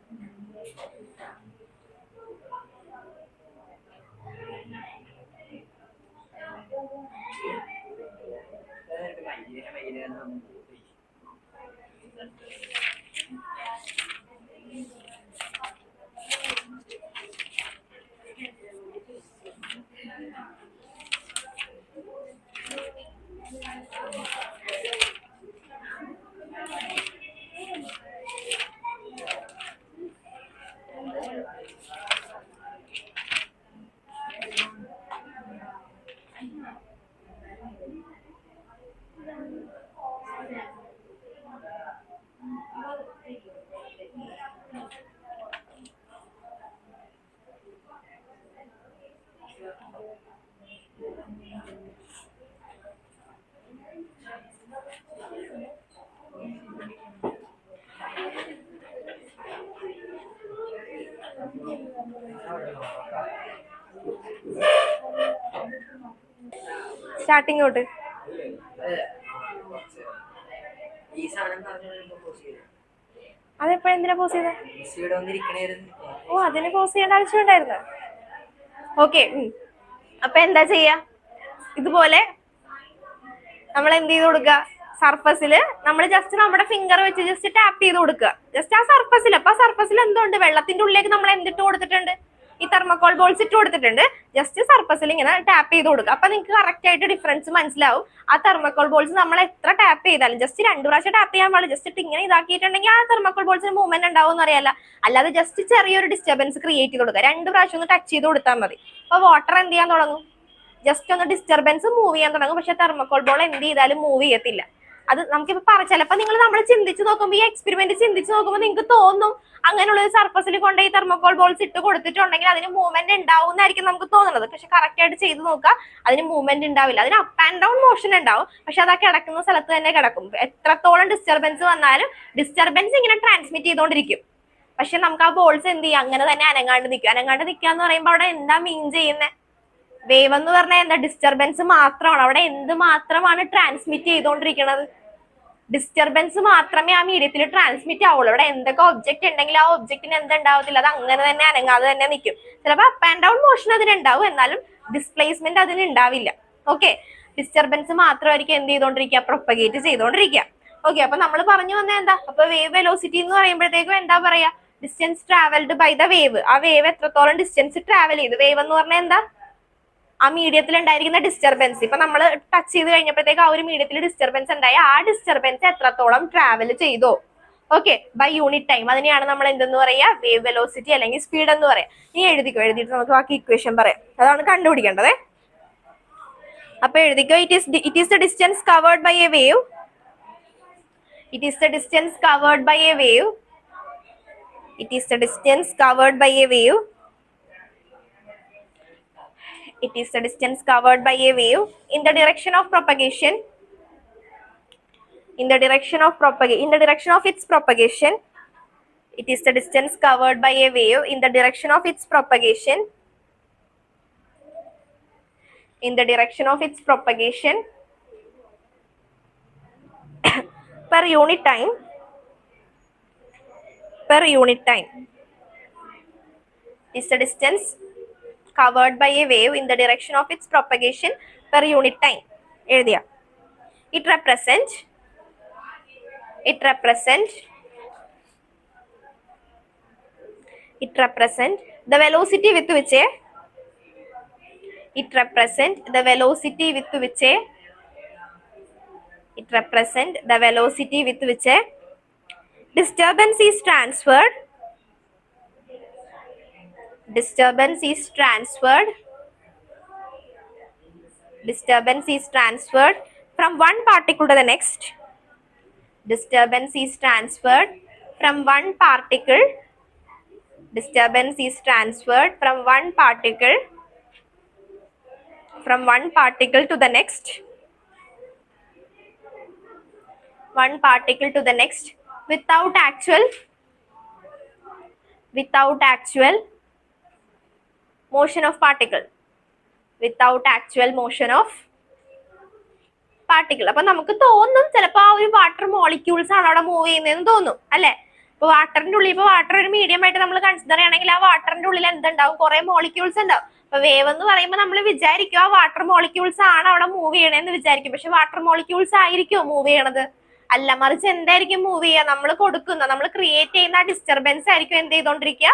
സ്റ്റാർട്ടിങ് തൊട്ട് അതെപ്പോഴെന്തിനാ പോസ് ചെയ്തേ? ഓ, അതിന് പോസ് ചെയ്യേണ്ട ആവശ്യം ഉണ്ടായിരുന്നു. ഓക്കെ, അപ്പൊ എന്താ ചെയ്യാ? ഇതുപോലെ നമ്മൾ എന്ത് ചെയ്ത് കൊടുക്കുക? സർഫസിൽ നമ്മൾ ജസ്റ്റ് നമ്മുടെ ഫിംഗർ വെച്ച് ജസ്റ്റ് ടാപ്പ് ചെയ്ത് കൊടുക്കുക. ജസ്റ്റ് ആ സർഫസിൽ. അപ്പൊ ആ സർഫസിൽ എന്തുണ്ട്? വെള്ളത്തിന്റെ ഉള്ളിലേക്ക് നമ്മൾ എന്തിട്ട് കൊടുത്തിട്ടുണ്ട്? ഈ തെർമോകോൾ ബോൾസ് ഇട്ട് കൊടുത്തിട്ടുണ്ട്. ജസ്റ്റ് സർഫസിൽ ഇങ്ങനെ ടാപ്പ് ചെയ്ത് കൊടുക്കുക. അപ്പൊ നിങ്ങൾക്ക് കറക്റ്റ് ആയിട്ട് ഡിഫറൻസ് മനസ്സിലാവും. ആ തെർമോകോൾ ബോൾസ് നമ്മൾ എത്ര ടാപ്പ് ചെയ്താലും, ജസ്റ്റ് 2 പ്രാവശ്യം ടാപ്പ് ചെയ്യാൻ പാടില്ല. ജസ്റ്റ് ഇങ്ങനെ ഇതാക്കിയിട്ടുണ്ടെങ്കിൽ ആ തെർമോകോൾ ബോൾസിന് മൂവ്മെന്റ് ഉണ്ടാവും എന്ന് അറിയാല്ല. അല്ലാതെ ജസ്റ്റ് ചെറിയൊരു ഡിസ്റ്റർബൻസ് ക്രിയേറ്റ് ചെയ്ത് കൊടുക്കുക. 2 പ്രാവശ്യം ഒന്ന് ടച്ച് ചെയ്ത് കൊടുത്താൽ മതി. അപ്പൊ വാട്ടർ എന്ത് ചെയ്യാൻ തുടങ്ങും? ജസ്റ്റ് ഒന്ന് ഡിസ്റ്റർബൻസ് മൂവ് ചെയ്യാൻ തുടങ്ങും. പക്ഷെ തെർമോകോൾ ബോൾ എന്ത് ചെയ്താലും മൂവ് ചെയ്യത്തില്ല. അത് നമുക്കിപ്പോ ചിലപ്പോ നമ്മൾ ചിന്തിച്ചു നോക്കുമ്പോൾ ഈ എക്സ്പെരിമെന്റ് ചിന്തിച്ചു നോക്കുമ്പോൾ നിങ്ങൾക്ക് തോന്നും അങ്ങനെയുള്ള ഒരു സർഫസിൽ കൊണ്ട് ഈ തെർമോകോൾ ബോൾസ് ഇട്ട് കൊടുത്തിട്ടുണ്ടെങ്കിൽ അതിന് മൂവ്മെന്റ് ഉണ്ടാവുന്നതായിരിക്കും നമുക്ക് തോന്നുന്നത്. പക്ഷെ കറക്റ്റ് ആയിട്ട് ചെയ്ത് നോക്കുക, അതിന് മൂവ്മെന്റ് ഉണ്ടാവില്ല. അതിന് അപ്പ് ആൻഡ് ഡൗൺ മോഷൻ ഉണ്ടാവും, പക്ഷെ അത് കിടക്കുന്ന സ്ഥലത്ത് തന്നെ കിടക്കും. എത്രത്തോളം ഡിസ്റ്റർബൻസ് വന്നാലും ഡിസ്റ്റർബൻസ് ഇങ്ങനെ ട്രാൻസ്മിറ്റ് ചെയ്തുകൊണ്ടിരിക്കും. പക്ഷെ നമുക്ക് ആ ബോൾസ് എന്ത് ചെയ്യും, അങ്ങനെ തന്നെ അനങ്ങാണ്ട് നിൽക്കുക. അനങ്ങാണ്ട് നിൽക്കുക എന്ന് പറയുമ്പോൾ അവിടെ എന്താ മീൻ ചെയ്യുന്നത്? വേവ് എന്ന് പറഞ്ഞാൽ എന്താ? ഡിസ്റ്റർബൻസ് മാത്രമാണ്. അവിടെ എന്ത് മാത്രമാണ് ട്രാൻസ്മിറ്റ് ചെയ്തുകൊണ്ടിരിക്കുന്നത്? ഡിസ്റ്റർബൻസ് മാത്രമേ ആ മീഡിയത്തിൽ ട്രാൻസ്മിറ്റ് ആവുള്ളൂ. അവിടെ എന്തൊക്കെ ഒബ്ജക്റ്റ് ഉണ്ടെങ്കിൽ ആ ഒബ്ജക്റ്റിന് എന്തുണ്ടാവത്തില്ല, അത് അങ്ങനെ തന്നെ അനങ്ങാതെ തന്നെ നിൽക്കും. ചിലപ്പോൾ അപ്പ് ആൻഡ് ഡൗൺ മോഷൻ അതിനുണ്ടാവും, എന്നാലും ഡിസ്പ്ലേസ്മെന്റ് അതിന് ഉണ്ടാവില്ല. ഓക്കെ, ഡിസ്റ്റർബൻസ് മാത്രമായിരിക്കും എന്ത് ചെയ്തോണ്ടിരിക്കുക, പ്രൊപ്പഗേറ്റ് ചെയ്തോണ്ടിരിക്കുക. ഓക്കെ, അപ്പൊ നമ്മൾ പറഞ്ഞു വന്ന എന്താ? അപ്പൊ വേവ് വെലോസിറ്റി എന്ന് പറയുമ്പോഴത്തേക്കും എന്താ പറയാ? Distance travelled by the wave. ആ വേവ് എത്രത്തോളം ഡിസ്റ്റൻസ് ട്രാവൽ ചെയ്തു. വേവ് എന്ന് പറഞ്ഞാൽ എന്താ? ആ മീഡിയത്തിൽ ഉണ്ടായിരിക്കുന്ന ഡിസ്റ്റർബൻസ്. ഇപ്പൊ നമ്മൾ ടച്ച് ചെയ്ത് കഴിഞ്ഞപ്പോഴത്തേക്ക് ആ ഒരു മീഡിയത്തിൽ ഡിസ്റ്റർബൻസ് ഉണ്ടായി, ആ ഡിസ്റ്റർബൻസ് എത്രത്തോളം ട്രാവൽ ചെയ്തോ. Okay, by unit time. അതിനെയാണ് നമ്മൾ എന്തെന്ന് പറയാ? വേവ് വെലോസിറ്റി അല്ലെങ്കിൽ സ്പീഡ് എന്ന് പറയാം. ഇനി എഴുതിക്കോ, എഴുതിയിട്ട് നമുക്ക് ബാക്കി ഇക്വേഷൻ പറയാം. അതാണ് കണ്ടുപിടിക്കേണ്ടത്. അപ്പൊ എഴുതിക്കോ, it is the distance covered by a wave. It is the distance covered by a wave. It is the distance covered by a wave. It is the distance covered by a wave in the direction of propagation. In the direction of its propagation. It is the distance covered by a wave in the direction of its propagation. In the direction of its propagation. Per unit time. Is the distance covered by a wave in the direction of its propagation per unit time. എഴുതിയ. It represents the velocity with which a disturbance is transferred from one particle to the next. Disturbance is transferred from one particle to the next. Without actual motion of particle. അപ്പൊ നമുക്ക് തോന്നും ചിലപ്പോ ആ ഒരു വാട്ടർ മോളിക്യൂൾസ് ആണ് അവിടെ മൂവ് ചെയ്യുന്നതെന്ന് തോന്നും, അല്ലെ? ഇപ്പൊ വാട്ടറിന്റെ ഉള്ളിൽ, ഇപ്പൊ വാട്ടർ ഒരു മീഡിയം ആയിട്ട് നമ്മൾ കൺസിഡർ ചെയ്യണമെങ്കിൽ ആ വാട്ടറിന്റെ ഉള്ളിൽ എന്തുണ്ടാവും? കുറെ മോളിക്യൂൾസ് ഉണ്ടാവും. അപ്പൊ വേവ് എന്ന് പറയുമ്പോൾ നമ്മൾ വിചാരിക്കും ആ വാട്ടർ മോളിക്യൂൾസ് ആണ് അവിടെ മൂവ് ചെയ്യണേന്ന് വിചാരിക്കും. പക്ഷെ വാട്ടർ മോളിക്യൂൾസ് ആയിരിക്കുമോ മൂവ് ചെയ്യണത്? അല്ല, മറിച്ച് എന്തായിരിക്കും മൂവ് ചെയ്യുക? നമ്മൾ ക്രിയേറ്റ് ചെയ്യുന്ന ഡിസ്റ്റർബൻസ് ആയിരിക്കും എന്ത് ചെയ്തോണ്ടിരിക്കുക?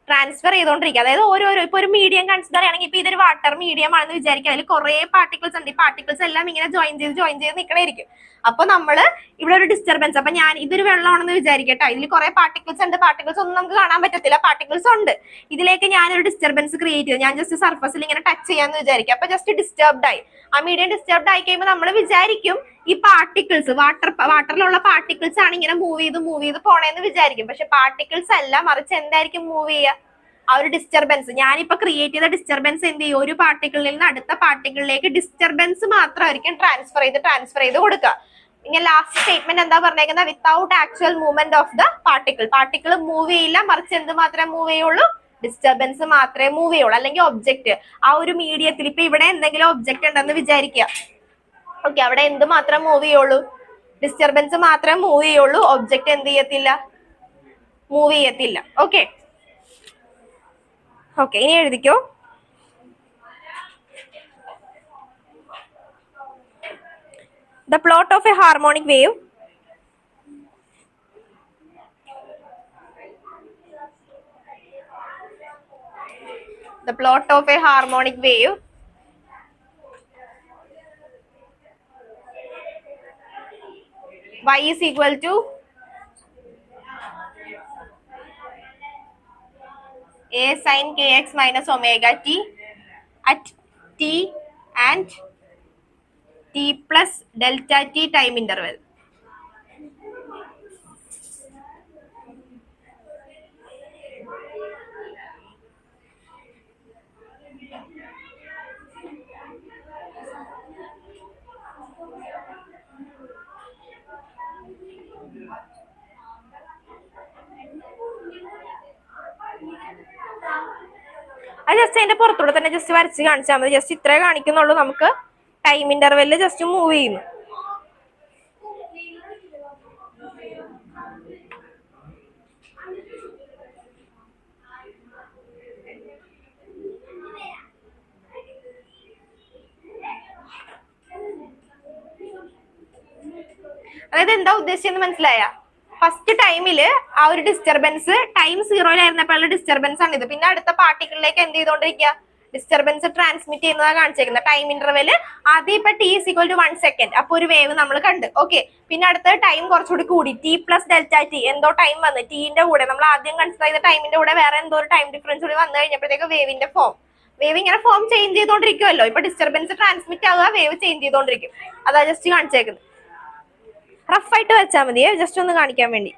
ട്രാൻസ്ഫർ ചെയ്തോണ്ടിരിക്കുക. അതായത് ഇപ്പൊ ഒരു മീഡിയം കൺസിഡർ ചെയ്യണമെങ്കിൽ ഇപ്പൊ ഇതൊരു വാട്ടർ മീഡിയം ആണെന്ന് വിചാരിക്കുക. അതിൽ കുറെ പാർട്ടിക്കിൾസ് ഉണ്ട്. ഈ പാർട്ടിക്കിൾസ് എല്ലാം ഇങ്ങനെ ജോയിൻ ചെയ്ത് നിൽക്കണായിരിക്കും. അപ്പൊ നമ്മള് ഇവിടെ ഒരു ഡിസ്റ്റർബൻസ്, അപ്പൊ ഇതൊരു വെള്ളമാണെന്ന് വിചാരിക്കട്ടെ. ഇതിൽ കുറെ പാർട്ടിക്കിൾസ് ഉണ്ട്. പാർട്ടിക്കിൾസ് ഒന്നും നമുക്ക് കാണാൻ പറ്റത്തില്ല, പാർട്ടിക്കിൾസ് ഉണ്ട്. ഇതിലേക്ക് ഞാനൊരു ഡിസ്റ്റർബൻസ് ക്രിയേറ്റ് ചെയ്തു. ഞാൻ ജസ്റ്റ് സർഫസിൽ ഇങ്ങനെ ടച്ച് ചെയ്യാന്ന് വിചാരിക്കും. അപ്പൊ ജസ്റ്റ് ഡിസ്റ്റർബ്ഡ് ആയി. ആ മീഡിയം ഡിസ്റ്റർബ്ഡ് ആയി കഴിയുമ്പോൾ നമ്മൾ വിചാരിക്കും ഈ പാർട്ടിക്കിൾസ്, വാട്ടറിലുള്ള പാർട്ടിക്കിൾസ് ആണ് ഇങ്ങനെ മൂവ് ചെയ്ത് പോണേന്ന് വിചാരിക്കും. പക്ഷെ പാർട്ടിക്കിൾസ് അല്ല, മറിച്ച് എന്തായിരിക്കും മൂവ് ചെയ്യുക? ആ ഒരു ഡിസ്റ്റർബൻസ്, ഞാനിപ്പോ ക്രിയേറ്റ് ചെയ്ത ഡിസ്റ്റർബൻസ് എന്ത് ചെയ്യും? ഒരു പാർട്ടിക്കിളിൽ നിന്ന് അടുത്ത പാർട്ടിക്കിളിലേക്ക് ഡിസ്റ്റർബൻസ് മാത്രമായിരിക്കും ട്രാൻസ്ഫർ ചെയ്ത് കൊടുക്കുക. ഇങ്ങനെ ലാസ്റ്റ് സ്റ്റേറ്റ്മെന്റ് എന്താ പറഞ്ഞേക്കുന്നത്? Without actual movement of the particle move ചെയ്യില്ല, മറിച്ച് എന്ത് മാത്രമേ മൂവ് ചെയ്യുള്ളൂ? ഡിസ്റ്റർബൻസ് മാത്രമേ മൂവ് ചെയ്യുള്ളൂ. അല്ലെങ്കിൽ ഒബ്ജക്റ്റ്, ആ ഒരു മീഡിയത്തിൽ ഇപ്പൊ ഇവിടെ എന്തെങ്കിലും ഒബ്ജക്റ്റ് ഉണ്ടെന്ന് വിചാരിക്കുക. ഓക്കെ, അവിടെ എന്ത് മാത്രം മൂവ് ചെയ്യുള്ളൂ? ഡിസ്റ്റർബൻസ് മാത്രമേ മൂവ് ചെയ്യുള്ളൂ. ഒബ്ജക്റ്റ് എന്ത് ചെയ്യത്തില്ല? മൂവ് ചെയ്യത്തില്ല. ഓക്കെ, ഇനി എഴുതിക്കോ. The plot of a harmonic wave. The plot of a harmonic wave y is equal to a sin kx minus omega t at t and t T plus delta T time interval. അത് ജസ്റ്റ് അതിന്റെ പുറത്തൂടെ തന്നെ ജസ്റ്റ് വരച്ച് കാണിച്ചാൽ മതി. ജസ്റ്റ് ഇത്രേ കാണിക്കുന്നുള്ളൂ. നമുക്ക് ടൈം ഇന്റർവെല്ലിൽ ജസ്റ്റ് മൂവ് ചെയ്യുന്നു. അതായത് എന്താ ഉദ്ദേശിച്ചെന്ന് മനസ്സിലായ? ഫസ്റ്റ് ടൈമില് ആ ഒരു ഡിസ്റ്റർബൻസ് ടൈം സീറോയിലായിരുന്നപ്പോഴുള്ള ഡിസ്റ്റർബൻസ് ആണ് ഇത്. പിന്നെ അടുത്ത പാർട്ടിക്കിളിലേക്ക് എന്ത് ചെയ്തോണ്ടിരിക്കുക? ഡിസ്റ്റർബൻസ് ട്രാൻസ്മിറ്റ് ചെയ്യുന്നതാണ് കാണിച്ചേക്കുന്നത്. ടൈം ഇന്റർവെല് ആദ്യം ഇപ്പൊ t is equal to 1 second. അപ്പൊ ഒരു വേവ് നമ്മൾ കണ്ട്. ഓക്കെ, പിന്നെ അടുത്ത ടൈം കുറച്ചുകൂടി കൂടി, ടി പ്ലസ് ഡെൽറ്റ ടി എന്തോ ടൈം വന്ന് ടീന്റെ കൂടെ നമ്മൾ ആദ്യം കൺസിഡർ ചെയ്ത ടൈമിന്റെ കൂടെ വേറെ എന്തോ ഒരു ടൈം ഡിഫറൻസ് കൂടി വന്നു കഴിഞ്ഞപ്പോഴത്തേക്ക് വേവിന്റെ വേവ് ഇങ്ങനെ ഫോം ചേഞ്ച് ചെയ്തോണ്ടിരിക്കുമല്ലോ. ഇപ്പൊ ഡിസ്റ്റർബൻസ് ട്രാൻസ്മിറ്റ് ആവുക, വേവ് ചേഞ്ച് ചെയ്തോണ്ടിരിക്കും. അതാ ജസ്റ്റ് കാണിച്ചേക്കുന്നത്. റഫായിട്ട് വെച്ചാൽ മതിയെ, ജസ്റ്റ് ഒന്ന് കാണിക്കാൻ വേണ്ടി.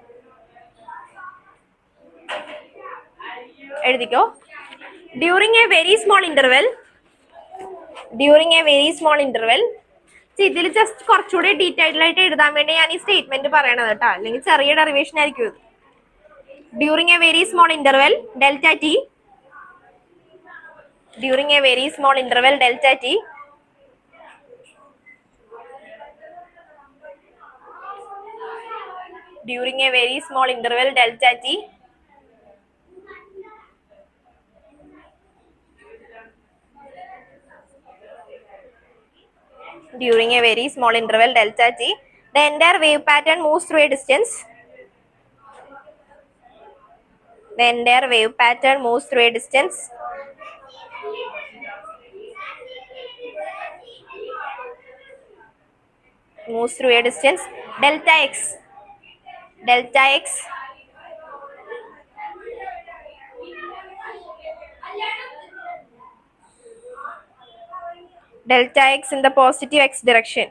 എഴുതിക്കോ. During a very small interval ഇതിൽ ജസ്റ്റ് കുറച്ചുകൂടി ഡീറ്റെയിൽഡ് ആയിട്ട് എഴുതാൻ വേണ്ടി ഞാൻ ഈ സ്റ്റേറ്റ്മെന്റ് പറയണത് കേട്ടോ, അല്ലെങ്കിൽ ചെറിയ ഡെറിവേഷൻ ആയിരിക്കും ഇത്. During a very small interval delta T, during a very small interval delta T during a very small interval delta t during a very small interval delta t the entire wave pattern moves through a distance. The entire wave pattern moves through a distance delta x in the positive x direction.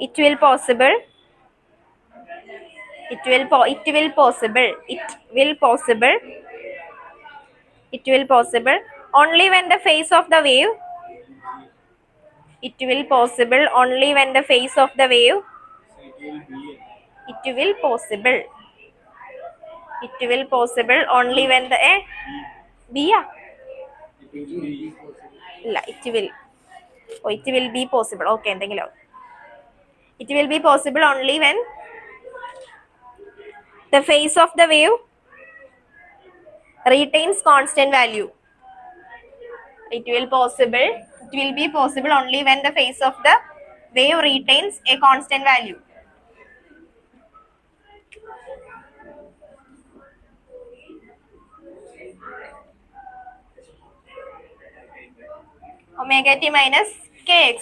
It will possible only when the phase of the wave only when the phase of the wave be possible. Okay, എന്തെങ്കിലും it will be possible only when the phase of the wave retains constant value. It will be possible only when the phase of the wave retains a constant value. Omega t minus kx.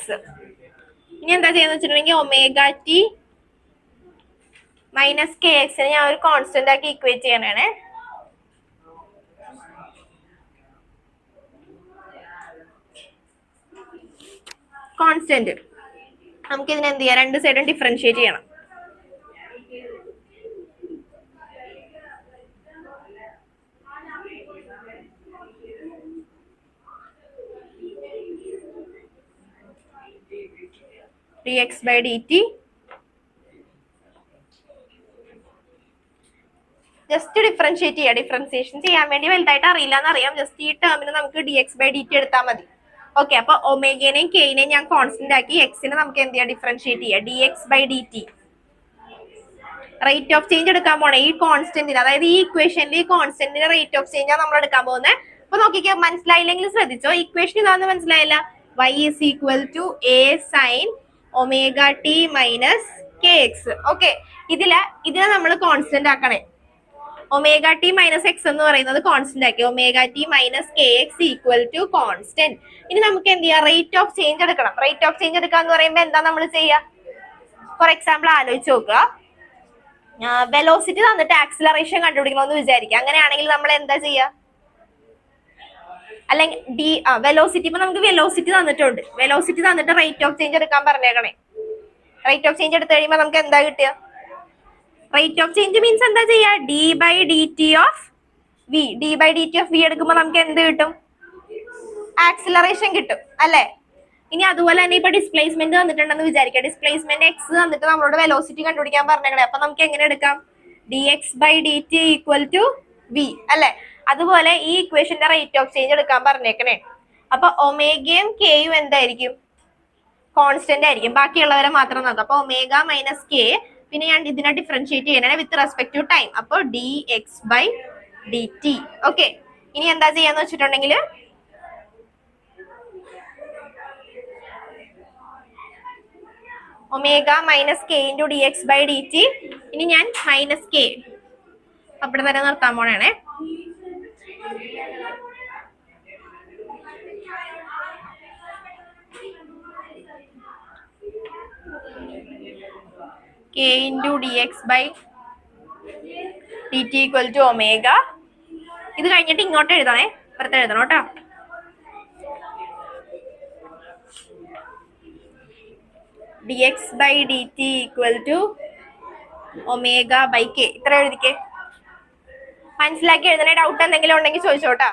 ഇനി എന്താ ചെയ്യുന്ന വെച്ചിട്ടുണ്ടെങ്കിൽ ഒമേഗ ടി മൈനസ് കെ എക്സിനെ ഞാൻ ഒരു കോൺസ്റ്റന്റ് ആക്കി ഇക്വേറ്റ് ചെയ്യണേ. കോൺസ്റ്റന്റ് നമുക്ക് ഇതിനെ എന്ത് ചെയ്യാം? രണ്ട് സൈഡും ഡിഫറൻഷിയേറ്റ് ചെയ്യണം. dx by dt just differentiate ചെയ്യുക. ഡിഫറൻസിയേഷൻ ചെയ്യാൻ വേണ്ടി വലുതായിട്ട് അറിയില്ല എന്നറിയാം. ജസ്റ്റ് ഈ ടേമിന് നമുക്ക് dx by dt എടുത്താൽ മതി. ഓക്കെ, അപ്പൊ ഒമേഗനെയും കെയിനെയും ഞാൻ കോൺസ്റ്റന്റ് ആക്കി, എക്സിനെ നമുക്ക് എന്ത് ചെയ്യാം? ഡിഫറൻഷിയേറ്റ് ചെയ്യുക. dx by dt rate of change എടുക്കാൻ പോണേ ഈ കോൺസ്റ്റന്റിന്, അതായത് ഈ ഇക്വേഷനിൽ ഈ കോൺസ്റ്റന്റിന്റെ റേറ്റ് ഓഫ് ചേഞ്ച് ആണ് നമ്മൾ എടുക്കാൻ പോകുന്നത്. അപ്പൊ നോക്കിക്കോ, മനസ്സിലായില്ലെങ്കിൽ ശ്രദ്ധിച്ചോ. ഇക്വേഷൻ ഇതാന്ന് മനസ്സിലായില്ല? y is equal to a sin omega t minus k x. Okay, ഇതിനെ നമ്മൾ കോൺസ്റ്റന്റ് ആക്കണേ. ഒമേഗ ടി മൈനസ് എക്സ് എന്ന് പറയുന്നത് കോൺസ്റ്റന്റ് ആക്കി. Omega t minus k x equal to constant. ഇനി നമുക്ക് എന്ത് ചെയ്യാം? റേറ്റ് ഓഫ് ചേഞ്ച് എടുക്കണം. റേറ്റ് ഓഫ് ചേഞ്ച് എടുക്കുക എന്ന് പറയുമ്പോൾ എന്താ നമ്മൾ ചെയ്യുക? ഫോർ എക്സാമ്പിൾ ആലോചിച്ച് നോക്കുക. വെലോസിറ്റി തന്നിട്ട് ആക്സിലറേഷൻ കണ്ടുപിടിക്കണമെന്ന് വിചാരിക്കുക. അങ്ങനെയാണെങ്കിൽ നമ്മൾ എന്താ ചെയ്യുക? അല്ലെങ്കിൽ വെലോസിറ്റി, ഇപ്പൊ നമുക്ക് വെലോസിറ്റി തന്നിട്ടുണ്ട്. വെലോസിറ്റി തന്നിട്ട് റേറ്റ് ഓഫ് ചേഞ്ച് എടുക്കാൻ പറഞ്ഞേക്കണേ. റേറ്റ് ഓഫ് ചേഞ്ച് എടുത്തു കഴിയുമ്പോൾ നമുക്ക് എന്താ കിട്ടുക? റേറ്റ് ഓഫ് ചേഞ്ച് മീൻസ് എന്താ ചെയ്യാ? D by d t of v. D by d t of v എടുക്കുമ്പോൾ നമുക്ക് എന്ത് കിട്ടും? ആക്സിലറേഷൻ കിട്ടും അല്ലെ? ഇനി അതുപോലെ തന്നെ ഇപ്പൊ ഡിസ്പ്ലേസ്മെന്റ് തന്നിട്ടുണ്ടെന്ന് വിചാരിക്കുക. ഡിസ്പ്ലേസ്മെന്റ് എക്സ് തന്നിട്ട് നമ്മളോട് വെലോസിറ്റി കണ്ടുപിടിക്കാൻ പറഞ്ഞേക്കണേ. അപ്പൊ നമുക്ക് എങ്ങനെ എടുക്കാം? D x by d t equal to v അല്ലെ? അതുപോലെ ഈ ഇക്വേഷന്റെ റേറ്റ് ഓഫ് ചേഞ്ച് എടുക്കാൻ പറഞ്ഞേക്കണേ. അപ്പൊ ഒമേഗയും കെയും എന്തായിരിക്കും? കോൺസ്റ്റന്റ് ആയിരിക്കും. ബാക്കിയുള്ളവരെ മാത്രം നോക്കാം. അപ്പൊ ഒമേഗ മൈനസ് കെ, പിന്നെ ഞാൻ ഇതിനെ ഡിഫറൻഷിയേറ്റ് ചെയ്യണേ വിത്ത് റെസ്പെക്ട് ടു ടൈം. അപ്പൊ d x by d t. Okay, ഇനി എന്താ ചെയ്യാന്ന് വെച്ചിട്ടുണ്ടെങ്കിൽ omega minus k into d x by d t. ഇനി ഞാൻ മൈനസ് കെ അവിടെ തന്നെ നിർത്താൻ പോണേ. k into dx by dt equal to omega. ഇത് കഴിഞ്ഞിട്ട് ഇങ്ങോട്ട് എഴുതണേ, പുറത്ത് എഴുതണം കേട്ടോ. dx by dt equal to omega by k. ഇത്ര എഴുതിക്കേ. മനസ്സിലാക്കി എഴുതണേ. ഡൗട്ട് എന്തെങ്കിലും ഉണ്ടെങ്കിൽ ചോദിച്ചോട്ടാ.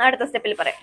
അടുത്ത സ്റ്റെപ്പിൽ പറയാം.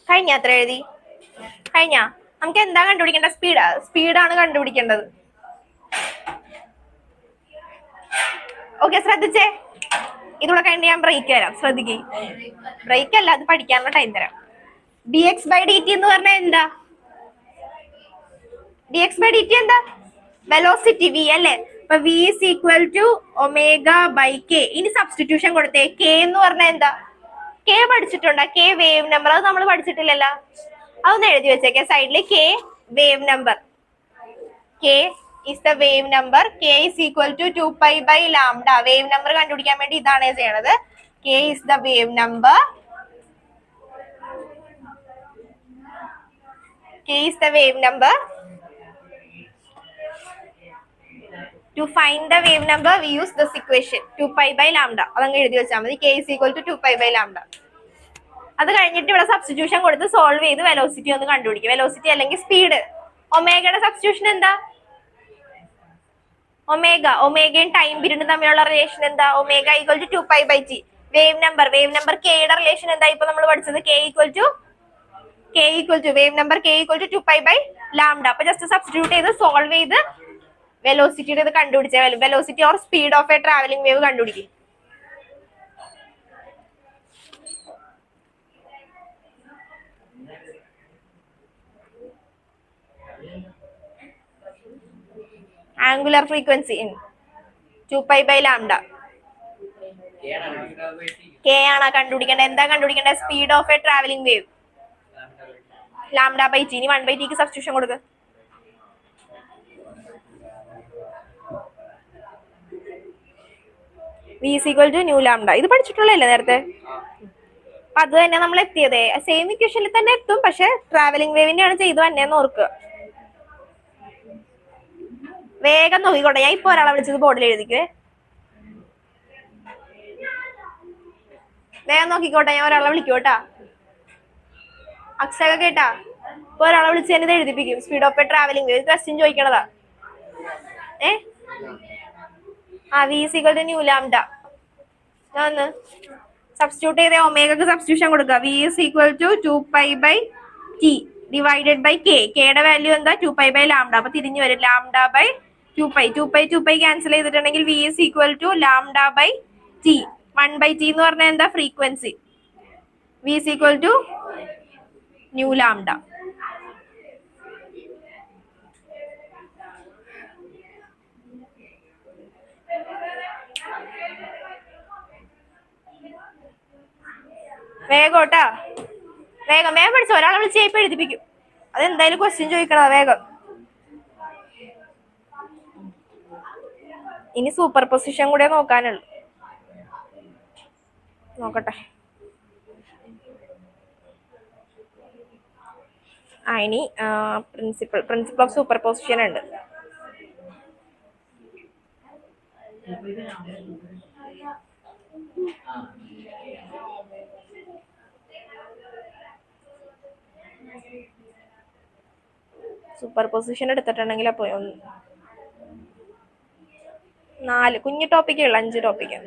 കഴിഞ്ഞ അത്ര എഴുതി കഴിഞ്ഞ. നമുക്ക് എന്താ കണ്ടുപിടിക്കേണ്ട? സ്പീഡാണ് കണ്ടുപിടിക്കേണ്ടത്. ഓക്കെ, ശ്രദ്ധിച്ചേ. ഇതുകൂടെ കഴിഞ്ഞ് ഞാൻ ബ്രേക്ക് തരാം. ശ്രദ്ധിക്കേ, ബ്രേക്ക് അല്ല, അത് പഠിക്കാനുള്ള ടൈം തരാം. D x by d t എന്ന് പറഞ്ഞാൽ എന്താ? D x by d t എന്താ? വെലോസിറ്റി വി അല്ലേ? അപ്പൊ v is equal to omega by k. ഇനി സബ്സ്റ്റിറ്റ്യൂഷൻ കൊടുത്തേ. കെ എന്ന് പറഞ്ഞാൽ എന്താ? കെ പഠിച്ചിട്ടുണ്ടോ? K wave number. അത് നമ്മൾ പഠിച്ചിട്ടില്ലല്ലോ. അതൊന്ന് എഴുതി വെച്ചേക്കെ സൈഡില്. K wave number. K is the wave number. K is equal to 2 pi by lambda. Wave number കണ്ടുപിടിക്കാൻ വേണ്ടി ഇതാണ് ചെയ്യണത്. K is the wave number. K is the wave number. To find the wave number, we use this equation 2 pi by lambda. അതങ്ങ് എഴുതി വെച്ചാൽ മതി. K is equal to 2 pi by lambda. അത് കഴിഞ്ഞിട്ട് ഇവിടെ സബ്സ്റ്റിറ്റ്യൂഷൻ കൊടുത്ത് സോൾവ് ചെയ്ത് വെലോസിറ്റി ഒന്ന് കണ്ടുപിടിക്കും. വെലോസിറ്റി അല്ലെങ്കിൽ സ്പീഡ്. ഒമേഗയുടെ സബ്സ്റ്റിറ്റ്യൂഷൻ എന്താ? ഒമേഗയും ടൈം പീരീഡും തമ്മിലുള്ള റിലേഷൻ എന്താ? Omega equal to 2 pi by t. Wave number കെയുടെ റിലേഷൻ എന്താ? ഇപ്പൊ നമ്മൾ പഠിച്ചത് k equal to wave number k equal to 2 pi by lambda. അപ്പൊ ജസ്റ്റ് സബ്സ്റ്റിറ്റ്യൂട്ട് ചെയ്ത് സോൾവ് ചെയ്ത് വെലോസിറ്റിയുടെ ഇത് കണ്ടുപിടിച്ച velocity or speed of a travelling wave കണ്ടുപിടിക്കും. Angular frequency in 2 pi by lambda. K ആണ് കണ്ടുപിടിക്കേണ്ടത്. എന്താ കണ്ടുപിടിക്കേണ്ടത്? Speed of a travelling wave. Lambda by t. ഇനി 1 ബൈ ടിക്ക് സബ്സ്റ്റിറ്റ്യൂഷൻ കൊടുക്കുക. V is equal to nu lambda. ഇത് പഠിച്ചിട്ടുള്ളതല്ലേ നേരത്തെ? അത് തന്നെ നമ്മൾ എത്തിയത് സെയിം ഇക്വേഷനിൽ തന്നെ എത്തും, പക്ഷെ ട്രാവലിംഗ് വേവിന്റെ ആണ് ചെയ്തു തന്നെയെന്ന് ഓർക്കുക. വേഗം നോക്കിക്കോട്ടെ, ഞാൻ ഇപ്പൊ ഒരാളെ വിളിച്ചത് ബോർഡിൽ എഴുതിക്കേ. വേഗം നോക്കിക്കോട്ടെ, ഞാൻ ഒരാളെ വിളിക്കോട്ടാ. അക്ഷയ കേട്ടാ, ഇപ്പൊ ഒരാളെ വിളിച്ച് തന്നെ ഇത് എഴുതിപ്പിക്കും. Speed of a travelling wave question ചോദിക്കണതാ. V is equal to nu lambda. ഞാൻ സബ്സ്റ്റിറ്റ്യൂട്ട് ചെയ്ത ഒമേഗക്ക് സബ്സ്റ്റിറ്റ്യൂഷൻ കൊടുക്കുക. V is equal to 2π/t divided by k. കെയുടെ വാല്യൂ എന്താ? 2π/λ. അപ്പൊ തിരിഞ്ഞു വരും λ/2π. 2π ക്യാൻസൽ ചെയ്തിട്ടുണ്ടെങ്കിൽ V is equal to λ/t. 1/t എന്ന് പറഞ്ഞാൽ എന്താ? Frequency. V is equal to nu lambda. വേഗോട്ടാ, വേഗം വേഗം പഠിച്ചോ. ഒരാളെ വിളിച്ച് ഇപ്പൊ എഴുതിപ്പിക്കും. അതെന്തായാലും ക്വസ്റ്റ്യൻ ചോദിക്കണതാ. വേഗം. ഇനി സൂപ്പർ പൊസിഷൻ കൂടെ നോക്കാനുള്ളു. നോക്കട്ടെ. ഇനി പ്രിൻസിപ്പിൾ ഓഫ് സൂപ്പർ പൊസിഷൻ ഉണ്ട്. സൂപ്പർ പൊസിഷൻ എടുത്തിട്ടുണ്ടെങ്കിൽ അപ്പൊ 4 കുഞ്ഞു ടോപ്പിക്കേ ഉള്ളു, 5 ടോപ്പിക്ക്.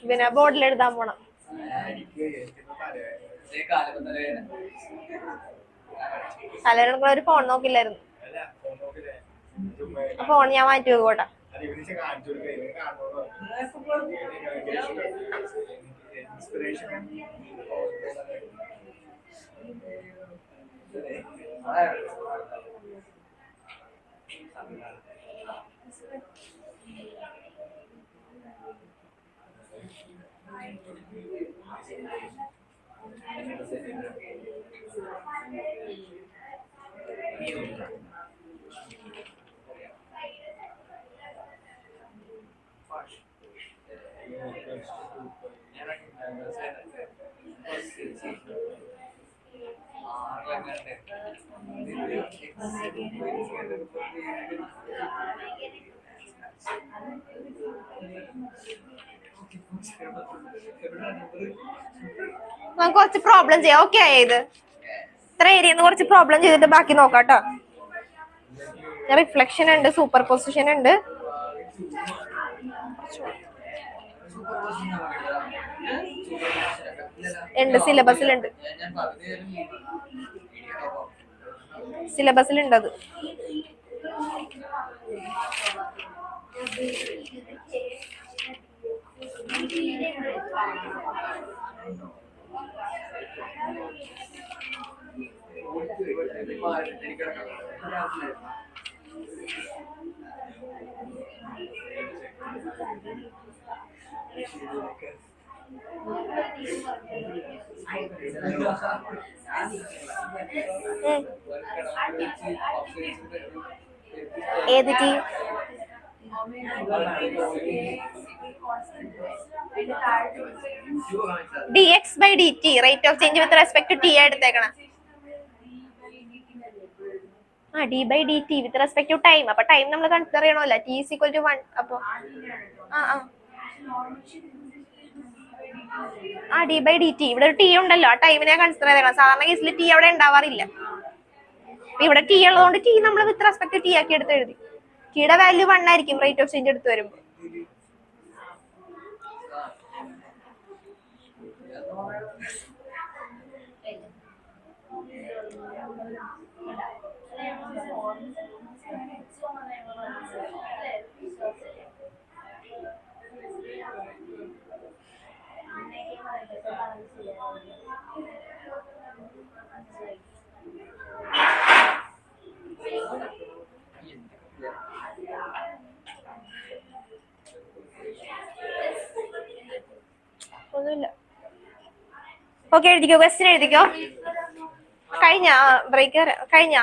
പിന്നെ ബോർഡിൽ എഴുതാൻ പോണം. തലേന്ന് ഒരു ഫോൺ നോക്കില്ലായിരുന്നു. ഫോൺ ഞാൻ മാറ്റി വെക്കോട്ടെ. നമുക്ക് കുറച്ച് പ്രോബ്ലം ചെയ്യാം. ഓക്കെ ആയത് ഇത്ര ഏരിയന്ന് കുറച്ച് പ്രോബ്ലം ചെയ്തിട്ട് ബാക്കി നോക്കാട്ടോ. റിഫ്ലക്ഷൻ ഉണ്ട്, സൂപ്പർ പൊസിഷൻ ഉണ്ട്. സിലബസിലുണ്ട്, സിലബസിലുണ്ട് അത്. ഏത് t? dx/dt rate of change with respect to t എടുത്തേക്കണം. d/dt with respect to time. അപ്പൊ ടൈം നമ്മൾ കൺസിഡർ ചെയ്യണമല്ലോ. t = 1. അപ്പൊ ആ d/dt ഇവിടെ ഒരു ടി ഉണ്ടല്ലോ, ആ ടൈമിനെ കൺസിഡർ ചെയ്യണം. സാധാരണ കേസിൽ ടി അവിടെ ഉണ്ടാവാറില്ല. ഇവിടെ ടി ഉള്ളതുകൊണ്ട് ടി നമ്മൾ വിത്ത് റെസ്പെക്ട് ടി ആക്കി എടുത്ത് എഴുതി. ടിയുടെ വാല്യൂ 1 ആയിരിക്കും റേറ്റ് ഓഫ് ചേഞ്ച് എടുത്ത് വരുമ്പോൾ. ഒന്നുമില്ല. ഓക്കെ, എഴുതിക്കോ, ക്വസ്റ്റ്യൻ എഴുതിക്കോ. കഴിഞ്ഞ ബ്രേക്ക് കഴിഞ്ഞ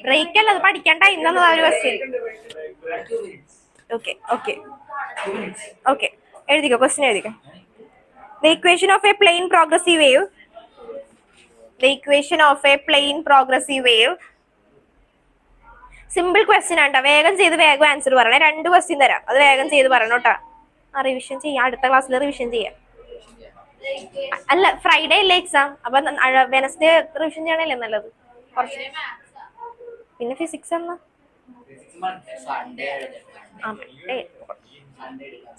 ബ്രേക്ക് അല്ല, അത് പഠിക്കാൻ ടൈം തന്നതാ ഒരു ക്വസ്റ്റ്യൻ. ഓക്കെ ഓക്കെ ഓക്കെ, എഴുതിക്കോ, ക്വസ്റ്റ്യൻ എഴുതിക്കോ. The equation of a plane progressive wave. The equation of a plane progressive wave. Simple question ആട്ടോ, വേഗം ചെയ്ത് വേഗം ആൻസർ പറയണേ. 2 ക്വസ്റ്റ്യൻ തരാം, അത് വേഗം ചെയ്ത് പറയണം കേട്ടോ. ആ റിവിഷൻ ചെയ്യാം, അടുത്ത ക്ലാസ്സിൽ റിവിഷൻ ചെയ്യാം. അല്ല, ഫ്രൈഡേ അല്ലേ എക്സാം, അപ്പൊ വെനസ്ഡേ റിവിഷൻ ചെയ്യണല്ലേ നല്ലത്. പിന്നെ ഫിസിക്സ് എന്നാ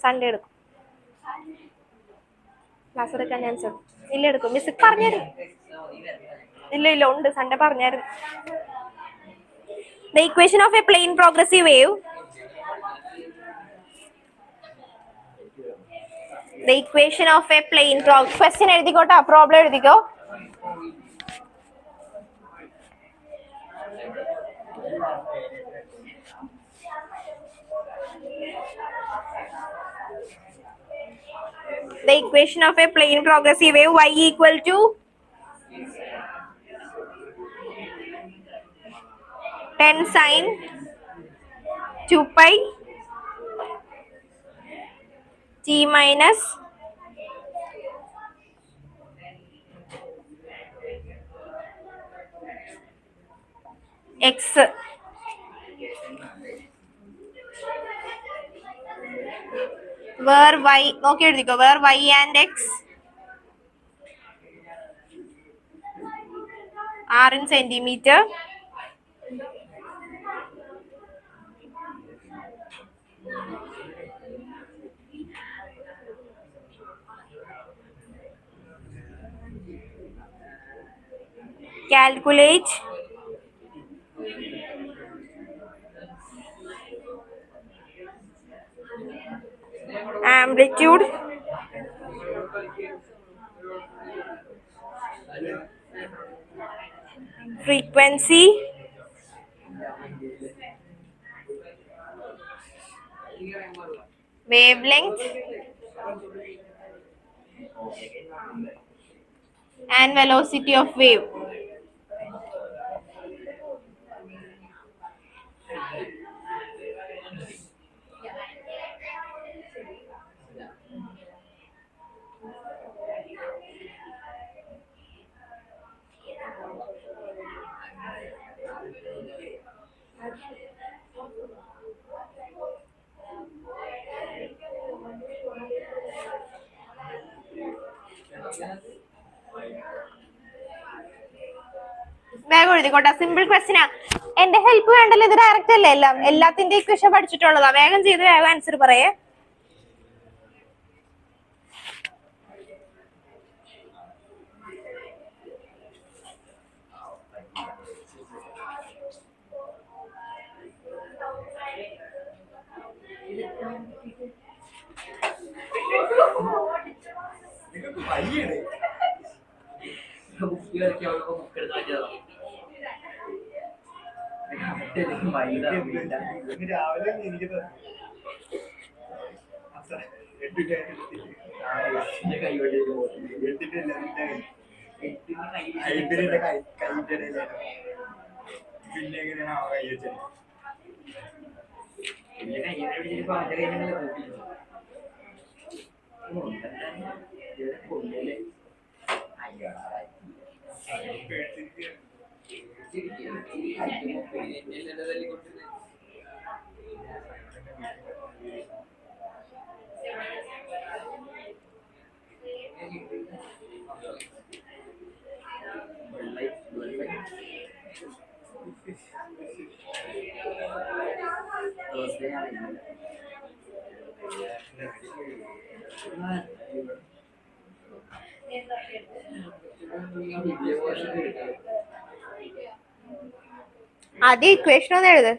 സൺഡേ എടുക്കും. ക്ലാസ് എടുക്കാൻ ചാൻസ് ഇല്ല, എടുക്കും. മിസ് പറഞ്ഞുതരും. ഇല്ല ഉണ്ട്, സൺഡേ പറഞ്ഞായിരുന്നു. The equation of a plane progressive wave. The equation of a plane question എഴുതിക്കോട്ടോ, പ്രോബ്ലം എഴുതിക്കോ. The equation of a plane progressive wave, y equal to ten sin 2 pi t minus x, where y, നോക്കി എഴുതിക്കോ, where y and x are in centimeter. Calculate amplitude, frequency, wavelength and velocity of wave. വേഗം എഴുതിക്കോട്ടെ, സിമ്പിൾ ക്വസ്റ്റ്യനാ. എന്റെ ഹെൽപ്പ് വേണ്ടല്ലോ, ഇത് ഡയറക്റ്റ് അല്ലേ, എല്ലാത്തിന്റെ ഇക്വേഷൻ പഠിച്ചിട്ടുള്ളതാ. വേഗം ചെയ്ത് വേഗം ആൻസർ പറയേ. രാവിലെ എനിക്ക് പിന്നെ എങ്ങനെയാണ് കൈ വെച്ചത്? ആദ്യം ഇക്വേഷൻ ഒന്ന് എഴുത്.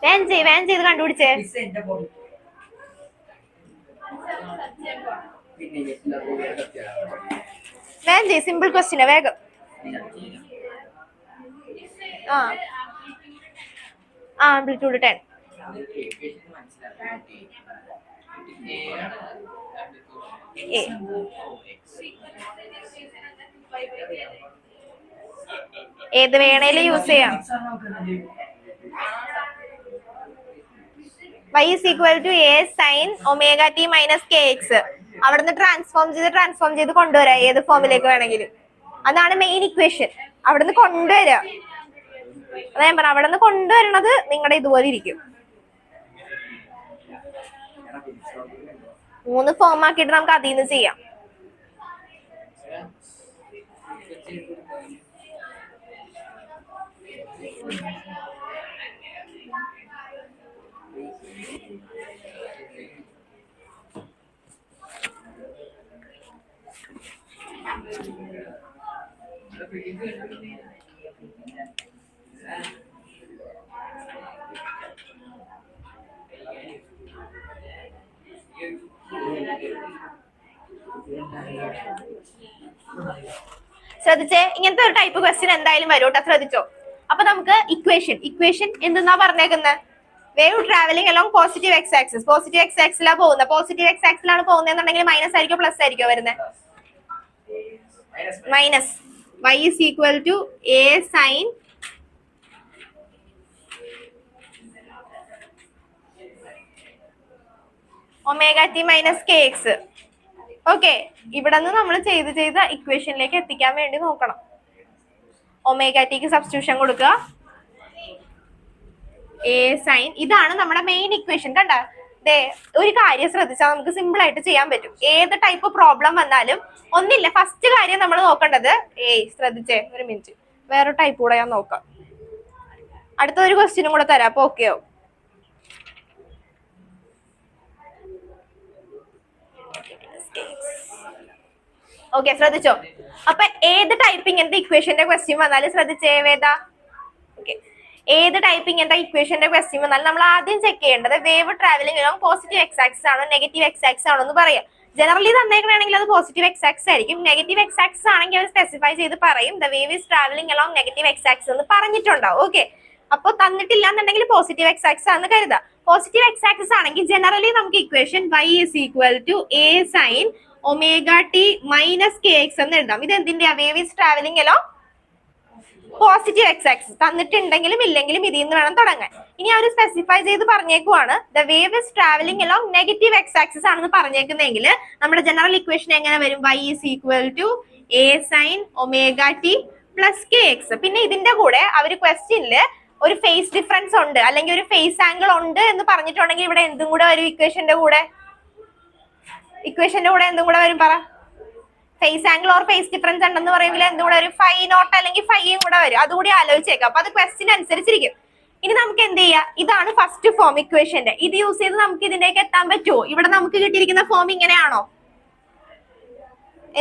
വേഗം ചെയ്ത് കണ്ടുപിടിച്ചേ. വേഗം ചെയ്, സിമ്പിൾ ക്വസ്റ്റ്യൻ വേഗം. ആംപ്ലിറ്റ്യൂഡ് 10. ഏത് വേണേലും യൂസ് ചെയ്യാം. y is equal to a sin omega t minus kx. അവിടുന്ന് ട്രാൻസ്ഫോം ചെയ്ത് കൊണ്ടുവരാ ഏത് ഫോമിലേക്ക് വേണമെങ്കിലും. അതാണ് മെയിൻ ഇക്വേഷൻ. അവിടുന്ന് കൊണ്ടുവരാ. അതാ ഞാൻ പറഞ്ഞ, അവിടുന്ന് കൊണ്ടുവരണത് നിങ്ങളുടെ ഇതുപോലെ ഇരിക്കും. 3 ഫോം ആക്കിയിട്ട് നമുക്ക് അതിൽ നിന്ന് ചെയ്യാം. ശ്രദ്ധിച്ചേ, ഇങ്ങനത്തെ ഒരു ടൈപ്പ് ക്വസ്റ്റ്യൻ എന്തായാലും വരും കേട്ടോ, ശ്രദ്ധിച്ചോ. അപ്പൊ നമുക്ക് ഇക്വേഷൻ എന്തെന്നാ പറഞ്ഞേക്കുന്നത്? Wave travelling along positive x axis. Positive x ആക്സിലാണ് പോകുന്നത്. പോസിറ്റീവ് എക്സ് ആക്സിലാണ് പോകുന്നതെന്നുണ്ടെങ്കിൽ മൈനസ് ആയിരിക്കോ പ്ലസ് ആയിരിക്കോ വരുന്നത്? Minus. y is equal to a sin omega t minus kx. Okay, ഇവിടെ നിന്ന് നമ്മൾ ചെയ്ത് ഇക്വേഷനിലേക്ക് എത്തിക്കാൻ വേണ്ടി നോക്കണം. ഒമേഗ ടിക്ക് സബ്സ്റ്റിറ്റ്യൂഷൻ കൊടുക്കുക. എ സൈൻ, ഇതാണ് നമ്മുടെ മെയിൻ ഇക്വേഷൻ. കണ്ട, ഒരു കാര്യം ശ്രദ്ധിച്ചാൽ നമുക്ക് സിമ്പിൾ ആയിട്ട് ചെയ്യാൻ പറ്റും. ഏത് ടൈപ്പ് പ്രോബ്ലം വന്നാലും ഒന്നില്ല, ഫസ്റ്റ് കാര്യം നമ്മൾ നോക്കേണ്ടത്, ശ്രദ്ധിച്ചേ ഒരു മിനിറ്റ്, വേറെ ടൈപ്പ് കൂടെ ഞാൻ നോക്കാം. അടുത്ത ഒരു ക്വസ്റ്റ്യനും കൂടെ തരാം, അപ്പൊ ഓക്കെയോ? ഓക്കെ, ശ്രദ്ധിച്ചോ. അപ്പൊ ഏത് ടൈപ്പിംഗ് ഇക്വേഷന്റെ ക്വസ്റ്റ്യൻ വന്നാലും ശ്രദ്ധിച്ചേ വേദ. ഓക്കെ, ഏത് ടൈപ്പിംഗ് ഇക്വേഷന്റെ ക്വസ്റ്റ്യൻ വന്നാലും നമ്മൾ ആദ്യം ചെക്ക് ചെയ്യേണ്ടത് wave travelling along positive x axis ആണോ നെഗറ്റീവ് എക്സ് ആക്സിസ് ആണോ എന്ന് പറയാം. ജനറലി തന്നേക്കണെങ്കിൽ അത് പോസിറ്റീവ് എക്സ് ആക്സിസ് ആയിരിക്കും. നെഗറ്റീവ് എക്സ് ആക്സിസ് ആണെങ്കിൽ അവർ സ്പെസിഫൈ ചെയ്ത് പറയും the wave is travelling along negative x axis എന്ന് പറഞ്ഞിട്ടുണ്ടാവും. ഓക്കെ, അപ്പൊ തന്നിട്ടില്ല എന്നുണ്ടെങ്കിൽ പോസിറ്റീവ് എക്സ് ആക്സിസ് ആണെന്ന് കരുതാം. പോസിറ്റീവ് എക്സ് ആക്സിസ് ആണെങ്കിൽ ജനറലി നമുക്ക് equation y is equal to a sin omega t minus kx എന്ന് എഴുതാം. ഇത് എന്തിന്റെയാ? Wave is travelling along positive x axis. തന്നിട്ടുണ്ടെങ്കിലും ഇല്ലെങ്കിലും ഇതിൽ നിന്ന് വേണം തുടങ്ങാൻ. ഇനി അവർ സ്പെസിഫൈ ചെയ്ത് പറഞ്ഞേക്കുവാണ് the wave is travelling along negative x axis ആണെന്ന് പറഞ്ഞേക്കുന്നെങ്കിൽ നമ്മുടെ ജനറൽ ഇക്വേഷൻ എങ്ങനെ വരും? y is equal to a sin omega t plus kx. പിന്നെ ഇതിന്റെ കൂടെ അവർ ക്വസ്റ്റ്യനില് ഒരു ഫേസ് ഡിഫറൻസ് ഉണ്ട് അല്ലെങ്കിൽ ഒരു ഫേസ് ആംഗിൾ ഉണ്ട് എന്ന് പറഞ്ഞിട്ടുണ്ടെങ്കിൽ ഇവിടെ എന്തും കൂടെ വരും? ഇക്വേഷന്റെ കൂടെ എന്തും കൂടെ വരും? പറ. Phase angle or phase difference ഉണ്ടെന്ന് പറയുമ്പോൾ എന്തും കൂടെ വരും? ഫൈ നോട്ട് അല്ലെങ്കിൽ ഫൈയും കൂടെ വരും. അതുകൂടി ആലോചിച്ചേക്കാം. അപ്പൊ അത് ക്വസ്റ്റ്യൻ അനുസരിച്ചിരിക്കും. ഇനി നമുക്ക് എന്ത് ചെയ്യാം? ഇതാണ് ഫസ്റ്റ് ഫോം ഇക്വേഷന്റെ. ഇത് യൂസ് ചെയ്ത് നമുക്ക് ഇതിലേക്ക് എത്താൻ പറ്റുമോ? ഇവിടെ നമുക്ക് കിട്ടിയിരിക്കുന്ന ഫോം ഇങ്ങനെയാണോ?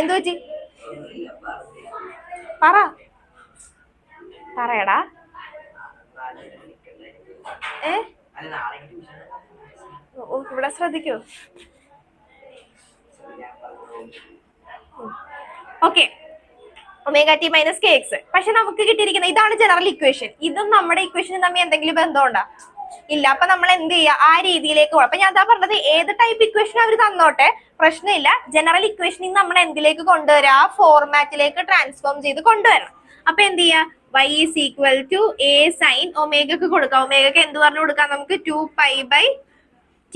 എന്തു പറ്റി? പറയടാ. ഇവിടെ ശ്രദ്ധിക്കൂ. Okay, omega t minus k X. പക്ഷെ നമുക്ക് കിട്ടിയിരിക്കുന്ന ഇതാണ് ജനറൽ ഇക്വേഷൻ. ഇതും നമ്മുടെ ഇക്വേഷനും തമ്മിൽ എന്തെങ്കിലും ബന്ധമുണ്ടോ? ഇല്ല. അപ്പൊ നമ്മൾ എന്ത് ചെയ്യുക, ആ രീതിയിലേക്ക് പോകാം. അപ്പൊ ഞാൻ എന്താ പറഞ്ഞത്, ഏത് ടൈപ്പ് ഇക്വേഷൻ അവർ തന്നോട്ടെ, പ്രശ്നമില്ല. ജനറൽ ഇക്വേഷനിൽ നമ്മൾ എന്തിലേക്ക് കൊണ്ടുവരാം, ആ ഫോർമാറ്റിലേക്ക് ട്രാൻസ്ഫോം ചെയ്ത് കൊണ്ടുവരണം. അപ്പൊ എന്ത് ചെയ്യാ, y is equal to a sin ഒമേഗക്ക് കൊടുക്കാം. ഒമേഗക്ക് എന്ത് പറഞ്ഞു കൊടുക്കാം നമുക്ക്, 2π/t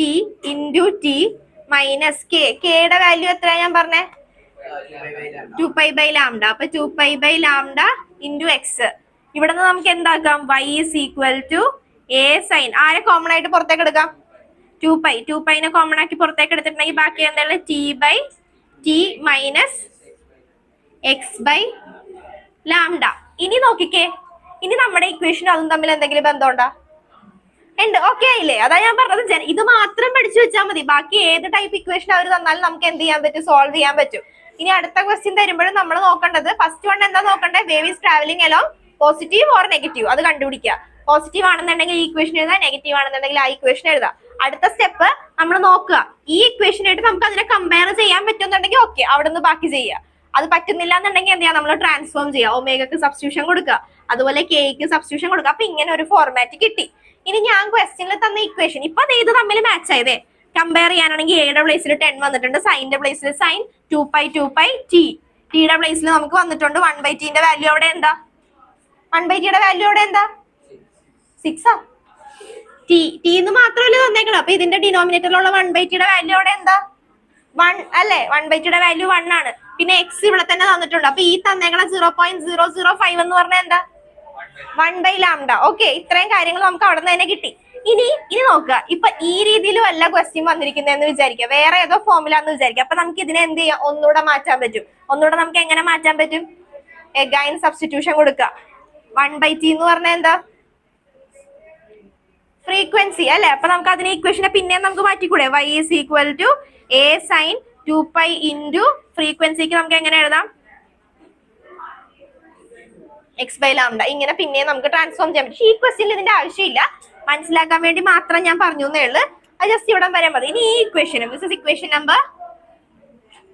into t minus k. കെയുടെ വാല്യൂ എത്രയാ ഞാൻ പറഞ്ഞേ, 2π/λ. അപ്പൊ 2π/λ into x. ഇവിടെ നിന്ന് നമുക്ക് എന്താക്കാം, y is equal to a sin. ആരെ കോമൺ ആയിട്ട് പുറത്തേക്ക് എടുക്കാം, 2π നെ കോമൺ ആക്കി പുറത്തേക്ക് എടുത്തിട്ടുണ്ടെങ്കിൽ ബാക്കി എന്താണ്, t/t മൈനസ് x/λ. ഇനി നോക്കിക്കേ, ഇനി നമ്മുടെ ഇക്വേഷൻ അതും തമ്മിൽ എന്തെങ്കിലും ബന്ധമുണ്ടോ? ഉണ്ട്. ഓക്കെ ആയില്ലേ? അതാ ഞാൻ പറഞ്ഞത്, ഇത് മാത്രം പഠിച്ചു വെച്ചാൽ മതി. ബാക്കി ഏത് ടൈപ്പ് ഇക്വേഷൻ അവർ തന്നാലും നമുക്ക് എന്ത് ചെയ്യാൻ പറ്റും, സോൾവ് ചെയ്യാൻ പറ്റും. ഇനി അടുത്ത ക്വസ്റ്റ്യൻ തരുമ്പോഴും നമ്മൾ നോക്കേണ്ടത്, ഫസ്റ്റ് വൺ എന്താ നോക്കേണ്ടത്, wave is travelling along positive or negative. അത് കണ്ടുപിടിക്കുക. പോസിറ്റീവ് ആണെന്നുണ്ടെങ്കിൽ ഈ ഇക്വേഷൻ എഴുതാം, നെഗറ്റീവ് ആണെന്നുണ്ടെങ്കിൽ ആ ഇക്വേഷൻ എഴുതാം. അടുത്ത സ്റ്റെപ്പ് നമ്മൾ നോക്കുക, ഈ ഇക്വേഷനായിട്ട് നമുക്ക് അതിനെ കമ്പയർ ചെയ്യാൻ പറ്റുന്നുണ്ടെങ്കിൽ ഓക്കെ, അവിടെ നിന്ന് ബാക്കി ചെയ്യുക. അത് പറ്റുന്നില്ല എന്നുണ്ടെങ്കിൽ എന്ത് ചെയ്യാം, നമ്മൾ ട്രാൻസ്ഫോം ചെയ്യുക. ഒമേഗക്ക് സബ്സ്റ്റിറ്റ്യൂഷൻ കൊടുക്കുക, അതുപോലെ കെക്ക് സബ്സ്റ്റിറ്റ്യൂഷൻ കൊടുക്കുക. അപ്പൊ ഇങ്ങനെ ഒരു ഫോർമാറ്റ് കിട്ടി. ഇനി ഞാൻ ക്വസ്റ്റ്യനിൽ തന്ന ഇക്വേഷൻ ഇപ്പൊ ഇത് തമ്മിൽ മാച്ച് ആയതേ. കമ്പയർ ചെയ്യാനാണെങ്കിൽ എയുടെ പ്ലേസിൽ 10 വന്നിട്ടുണ്ട്, സൈനിന്റെ പ്ലേസിൽ സൈൻ 2π/t. ടിയുടെ പ്ലേസിൽ നമുക്ക് വന്നിട്ടുണ്ട് 1/t ന്റെ വാല്യൂ അവിടെ എന്താ, 1/t യുടെ വാല്യൂ അവിടെ എന്താ, 6 ആ. ടി എന്ന് മാത്രമല്ലേ തന്നേക്കണം. അപ്പൊ ഇതിന്റെ ഡിനോമിനേറ്ററിലുള്ള 1/t യുടെ വാല്യൂ അവിടെ എന്താ, 1 അല്ലേ. 1/t യുടെ വാല്യൂ 1 ആണ്. പിന്നെ എക്സ് ഇവിടെ തന്നെ തന്നിട്ടുണ്ട്. അപ്പൊ ഈ തന്നേക്കണം 0.005 എന്ന് പറഞ്ഞാൽ എന്താ, 1/λ. ഓക്കെ, ഇത്രയും കാര്യങ്ങൾ നമുക്ക് അവിടെ നിന്ന് തന്നെ കിട്ടി. ഇനി നോക്കുക, ഇപ്പൊ ഈ രീതിയിലും അല്ല ക്വസ്റ്റ്യൻ വന്നിരിക്കുന്നതെന്ന് വിചാരിക്കുക, വേറെ ഏതോ ഫോമുല എന്ന് വിചാരിക്കുക. അപ്പൊ നമുക്ക് ഇതിനെ എന്ത് ചെയ്യാം, ഒന്നുകൂടെ മാറ്റാൻ പറ്റും. ഒന്നുകൂടെ നമുക്ക് എങ്ങനെ മാറ്റാൻ പറ്റും, എഗൈൻ സബ്സ്റ്റിറ്റ്യൂഷൻ കൊടുക്കുക. 1/t എന്ന് പറഞ്ഞാൽ എന്താ, ഫ്രീക്വൻസി അല്ലെ. അപ്പൊ നമുക്ക് അതിനെ ഇക്വേഷനെ പിന്നെ നമുക്ക് മാറ്റിക്കൂടെ, y is equal to a sin 2π into ഫ്രീക്വൻസിക്ക് നമുക്ക് എങ്ങനെ എഴുതാം, x/λ. ഇങ്ങനെ പിന്നെ നമുക്ക് ട്രാൻസ്ഫോം ചെയ്യാൻ പറ്റും. ഈ ക്വസ്റ്റ്യനിൽ ഇതിന്റെ ആവശ്യമില്ല, മനസ്സിലാക്കാൻ വേണ്ടി മാത്രം ഞാൻ പറഞ്ഞു എന്നേ ഉള്ളൂ. അത് ജസ്റ്റ് ഇവിടെ വരാൻ മതി. ഇനി ഈ ഇക്വേഷനും, this is equation number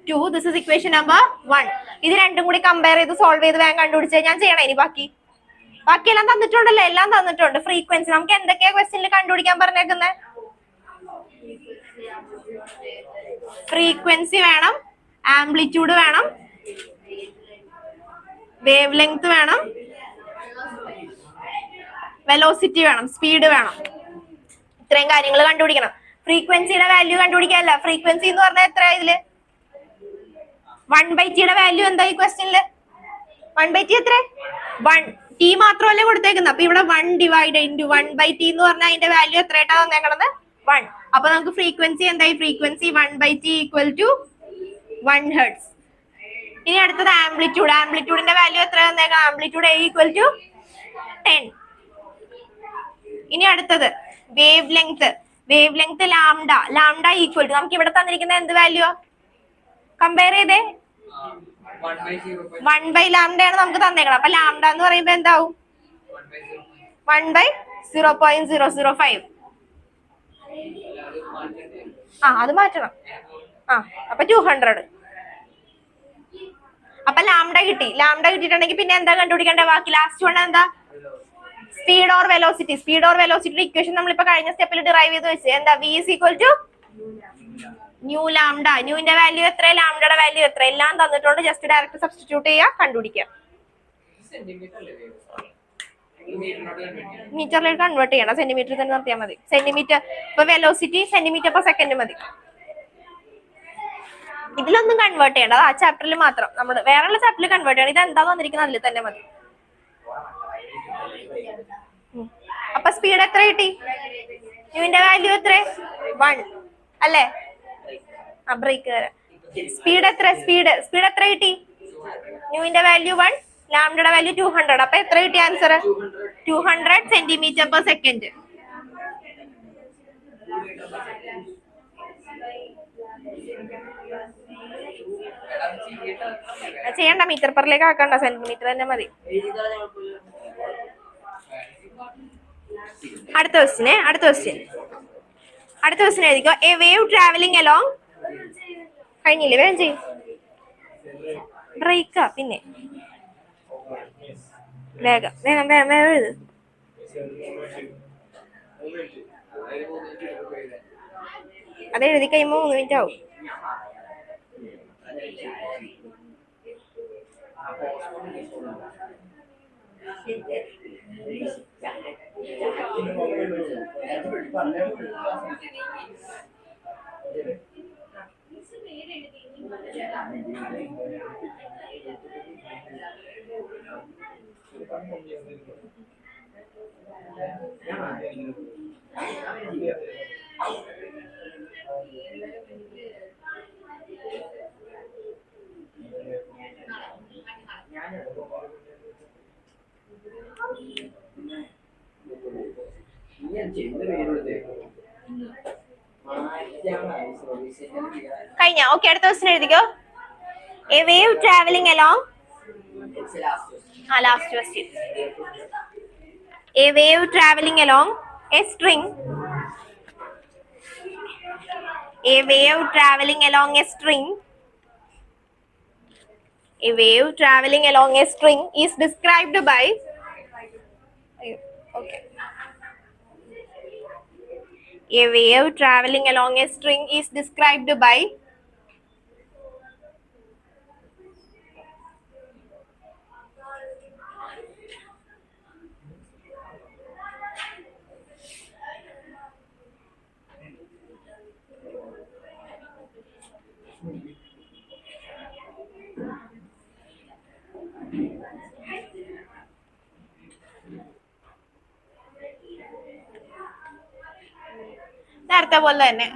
2, this is equation number 1. ഇത് രണ്ടും കൂടി കമ്പയർ ചെയ്ത് സോൾവ് ചെയ്ത് വേഗം കണ്ടുപിടിച്ചാൽ ഞാൻ ചെയ്യണം. ഇനി ബാക്കിയെല്ലാം തന്നിട്ടുണ്ടല്ലോ, എല്ലാം തന്നിട്ടുണ്ട്. ഫ്രീക്വൻസി നമുക്ക് എന്തൊക്കെയാ ക്വസ്റ്റ്യനിൽ കണ്ടുപിടിക്കാൻ പറഞ്ഞേക്കുന്നത്, ഫ്രീക്വൻസി വേണം, ആംപ്ലിറ്റ്യൂഡ് വേണം, വേവ് ലെങ്ത് വേണം, വെലോസിറ്റി വേണം, സ്പീഡ് വേണം. ഇത്രയും കാര്യങ്ങൾ കണ്ടുപിടിക്കണം. ഫ്രീക്വൻസിയുടെ വാല്യൂ കണ്ടുപിടിക്കാനല്ല. ഫ്രീക്വൻസി എന്ന് പറഞ്ഞാൽ എത്ര, ഇതില് 1/t യുടെ വാല്യൂ എന്താ ഈ ക്വസ്റ്റ്യനില്, 1/t എത്ര, 1. ടി മാത്രമല്ലേ കൊടുത്തേക്കുന്നത്. അപ്പൊ ഇവിടെ 1 ഡിവൈഡ് ഇൻറ്റു 1/t എന്ന് പറഞ്ഞാൽ അതിന്റെ വാല്യൂ എത്രയായിട്ടാ തന്നേക്കണത്, 1. അപ്പൊ നമുക്ക് ഫ്രീക്വൻസി എന്തായി, frequency 1/t equal to 1 hertz. ഇനി അടുത്തത് ആംപ്ലിറ്റ്യൂഡ്. ആംപ്ലിറ്റ്യൂഡിന്റെ വാല്യൂ എത്ര തന്നേക്കാം, ആംപ്ലിറ്റ്യൂഡ് ഈക്വൽ ടു 10. ഇനി അടുത്തത് wavelength. Wavelength lambda equal to, നമുക്ക് ഇവിടെ തന്നിരിക്കുന്ന എന്ത് വാല്യൂ, കമ്പയർ ചെയ്തേ, 1/λ ആണ് നമുക്ക് തന്നേക്കണം. അപ്പൊ ലാംഡ എന്ന് പറയുമ്പോ എന്താവും, 1/0.005. അത് മാറ്റണം. അപ്പൊ 200. അപ്പൊ ലാംഡ കിട്ടിയിട്ടുണ്ടെങ്കിൽ പിന്നെ എന്താ കണ്ടുപിടിക്കേണ്ടത്, ബാക്കി ലാസ്റ്റ് വൺ എന്താ, speed or velocity. Speed or വെലോസിറ്റിയുടെ ഇക്വേഷൻ നമ്മളിപ്പോ കഴിഞ്ഞ സ്റ്റെപ്പിൽ ഡിറൈവ് ചെയ്ത് വെച്ച് എന്താ, v is equal to nu lambda. ന്യൂവിന്റെ വാല്യൂ എത്ര, ലാംഡയുടെ വാല്യൂ എത്ര, എല്ലാം തന്നിട്ടുണ്ട്. ജസ്റ്റ് ഡയറക്റ്റ് സബ്സ്റ്റിറ്റ്യൂട്ട് ചെയ്യുക, കണ്ടുപിടിക്കുക. മീറ്ററിലേക്ക് കൺവേർട്ട് ചെയ്യണം, സെന്റിമീറ്റർ തന്നെ നിർത്തിയാൽ മതി. സെന്റിമീറ്റർ ഇപ്പൊ വെലോസിറ്റി സെന്റിമീറ്റർ പെർ സെക്കൻഡ് മതി. ഇതിലൊന്നും കൺവേർട്ട് ചെയ്യണ്ട, ആ ചാപ്റ്ററിൽ മാത്രം. നമ്മൾ വേറെയുള്ള ചാപ്റ്ററിൽ കൺവേർട്ട് ചെയ്യണം. ഇത് എന്താ വന്നിരിക്കുന്നത് അതിൽ തന്നെ മതി. അപ്പൊ സ്പീഡ് എത്ര കിട്ടി, ന്യൂവിന്റെ വാല്യൂ എത്ര, 1 അല്ലേ. ബ്രേക്ക് തരാം. സ്പീഡ് എത്ര കിട്ടി, ന്യൂവിന്റെ വാല്യൂ 1, ലാംഡയുടെ വാല്യൂ 200. അപ്പൊ എത്ര കിട്ടി ആൻസർ, 200 സെന്റിമീറ്റർ പെർ സെക്കൻഡ്. ചെയ്യണ്ട, മീറ്റർ പെറിലേക്ക് ആക്കണ്ട, സെന്റിമീറ്റർ തന്നെ മതി. അടുത്ത ക്വസ്റ്റ്യൻ എഴുതിക്കോ. A wave travelling along. കഴിഞ്ഞില്ലേ? വേഗം ചെയ്യും. ബ്രേക്കാ പിന്നെ. വേഗം വേഗം വേഗം വേഗം എഴുത്. അത് എഴുതി കഴിയുമ്പോ 3 മിനിറ്റ് ആവും. കഴിഞ്ഞ? ഓക്കെ, അടുത്ത ക്വസ്റ്റ്യൻ എഴുതിക്കോ. A wave travelling along. Last question. A wave travelling along a string. A wave traveling along a string. A wave traveling along a string is described by. Okay. A wave traveling along a string is described by. നേരത്തെ പോലെ തന്നെ.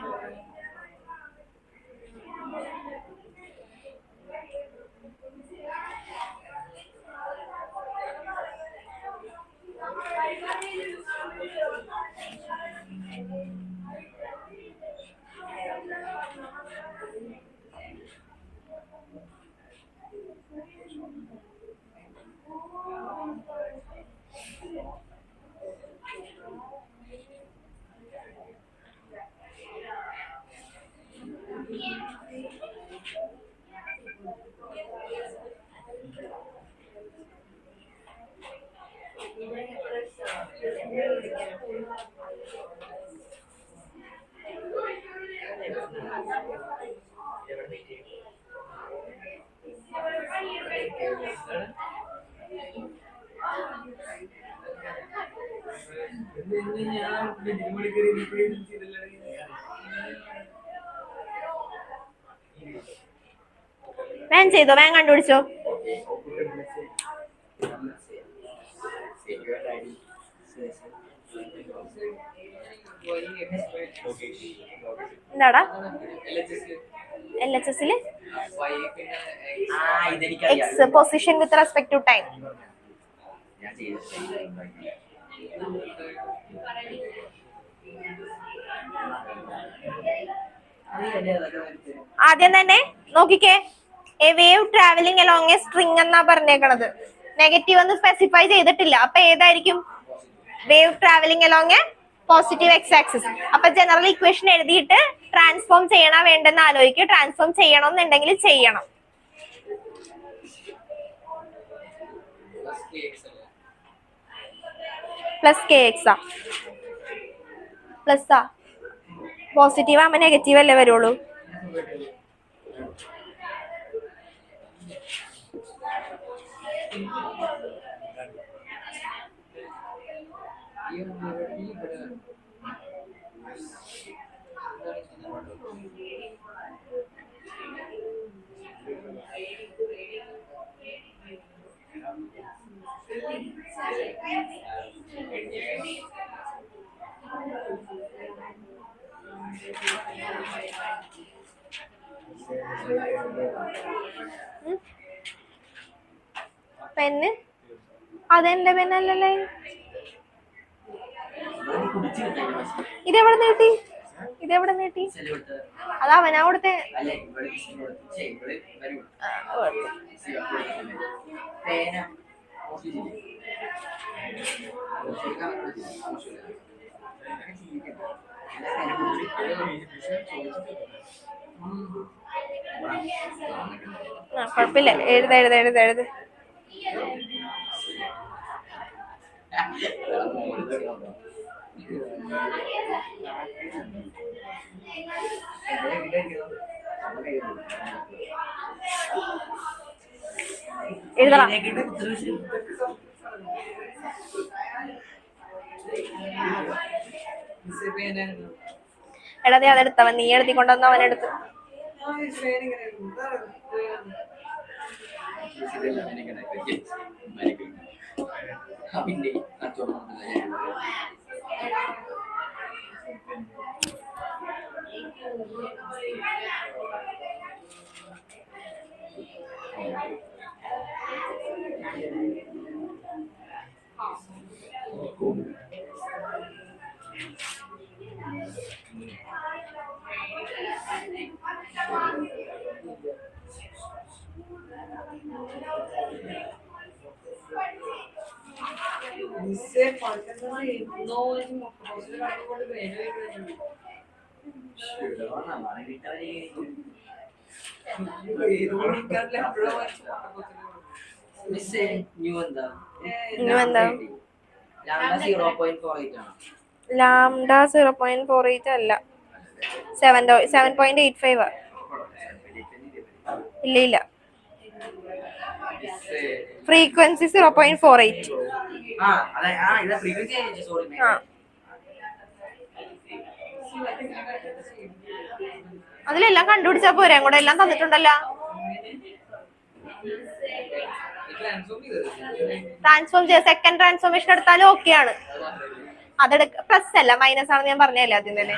വേഗം ചെയ്തോ, വേഗം കണ്ടുപിടിച്ചോ. എന്താടാ LHS x position with respect to time. ആദ്യം തന്നെ നോക്കിക്കേ, a wave travelling along a string എന്നാ പറഞ്ഞേക്കണത്. നെഗറ്റീവ് ഒന്നും സ്പെസിഫൈ ചെയ്തിട്ടില്ല. അപ്പൊ ഏതായിരിക്കും? Wave travelling along a positive x axis. അപ്പൊ ജനറൽ ഇക്വേഷൻ എഴുതിയിട്ട് ട്രാൻസ്ഫോം ചെയ്യണ വേണ്ടെന്ന് ആലോചിക്കുക. ട്രാൻസ്ഫോം ചെയ്യണം എന്നുണ്ടെങ്കിൽ ചെയ്യണം. പ്ലസ് കെ എക്സാ പ്ലസ് പോസിറ്റീവ് ആകുമ്പോ നെഗറ്റീവ് അല്ലേ വരുള്ളൂ. പെന്ന് അതെന്റെ പെന്നല്ലേ. ഇതെവിടെ നീട്ടി? അത് അവനാ കൊടുത്തേ. കുഴപ്പമില്ല, എഴുത എഴുത എഴുത എഴുത. എഴുതണം. എടാ നീ അതെടുത്തവൻ, നീ എഴുതിക്കൊണ്ടുവന്ന അവനെടുത്ത്. ലാംഡ 0.48 അല്ല, 7.85. ഇല്ല ഇല്ല, ഫ്രീക്വൻസി 0.48. അതിലെല്ലാം കണ്ടുപിടിച്ചാ പോരെ, അങ്ങോട്ട് എല്ലാം തന്നിട്ടുണ്ടല്ലോ. ട്രാൻസ്ഫോം ചെയ്ത സെക്കൻഡ് ട്രാൻസ്ഫോർമേഷൻ എടുത്താലും ഓക്കെ ആണ്. അതെടുക്ക, പ്ലസ് അല്ല മൈനസ് ആണെന്ന് ഞാൻ പറഞ്ഞല്ലേ ആദ്യം തന്നെ.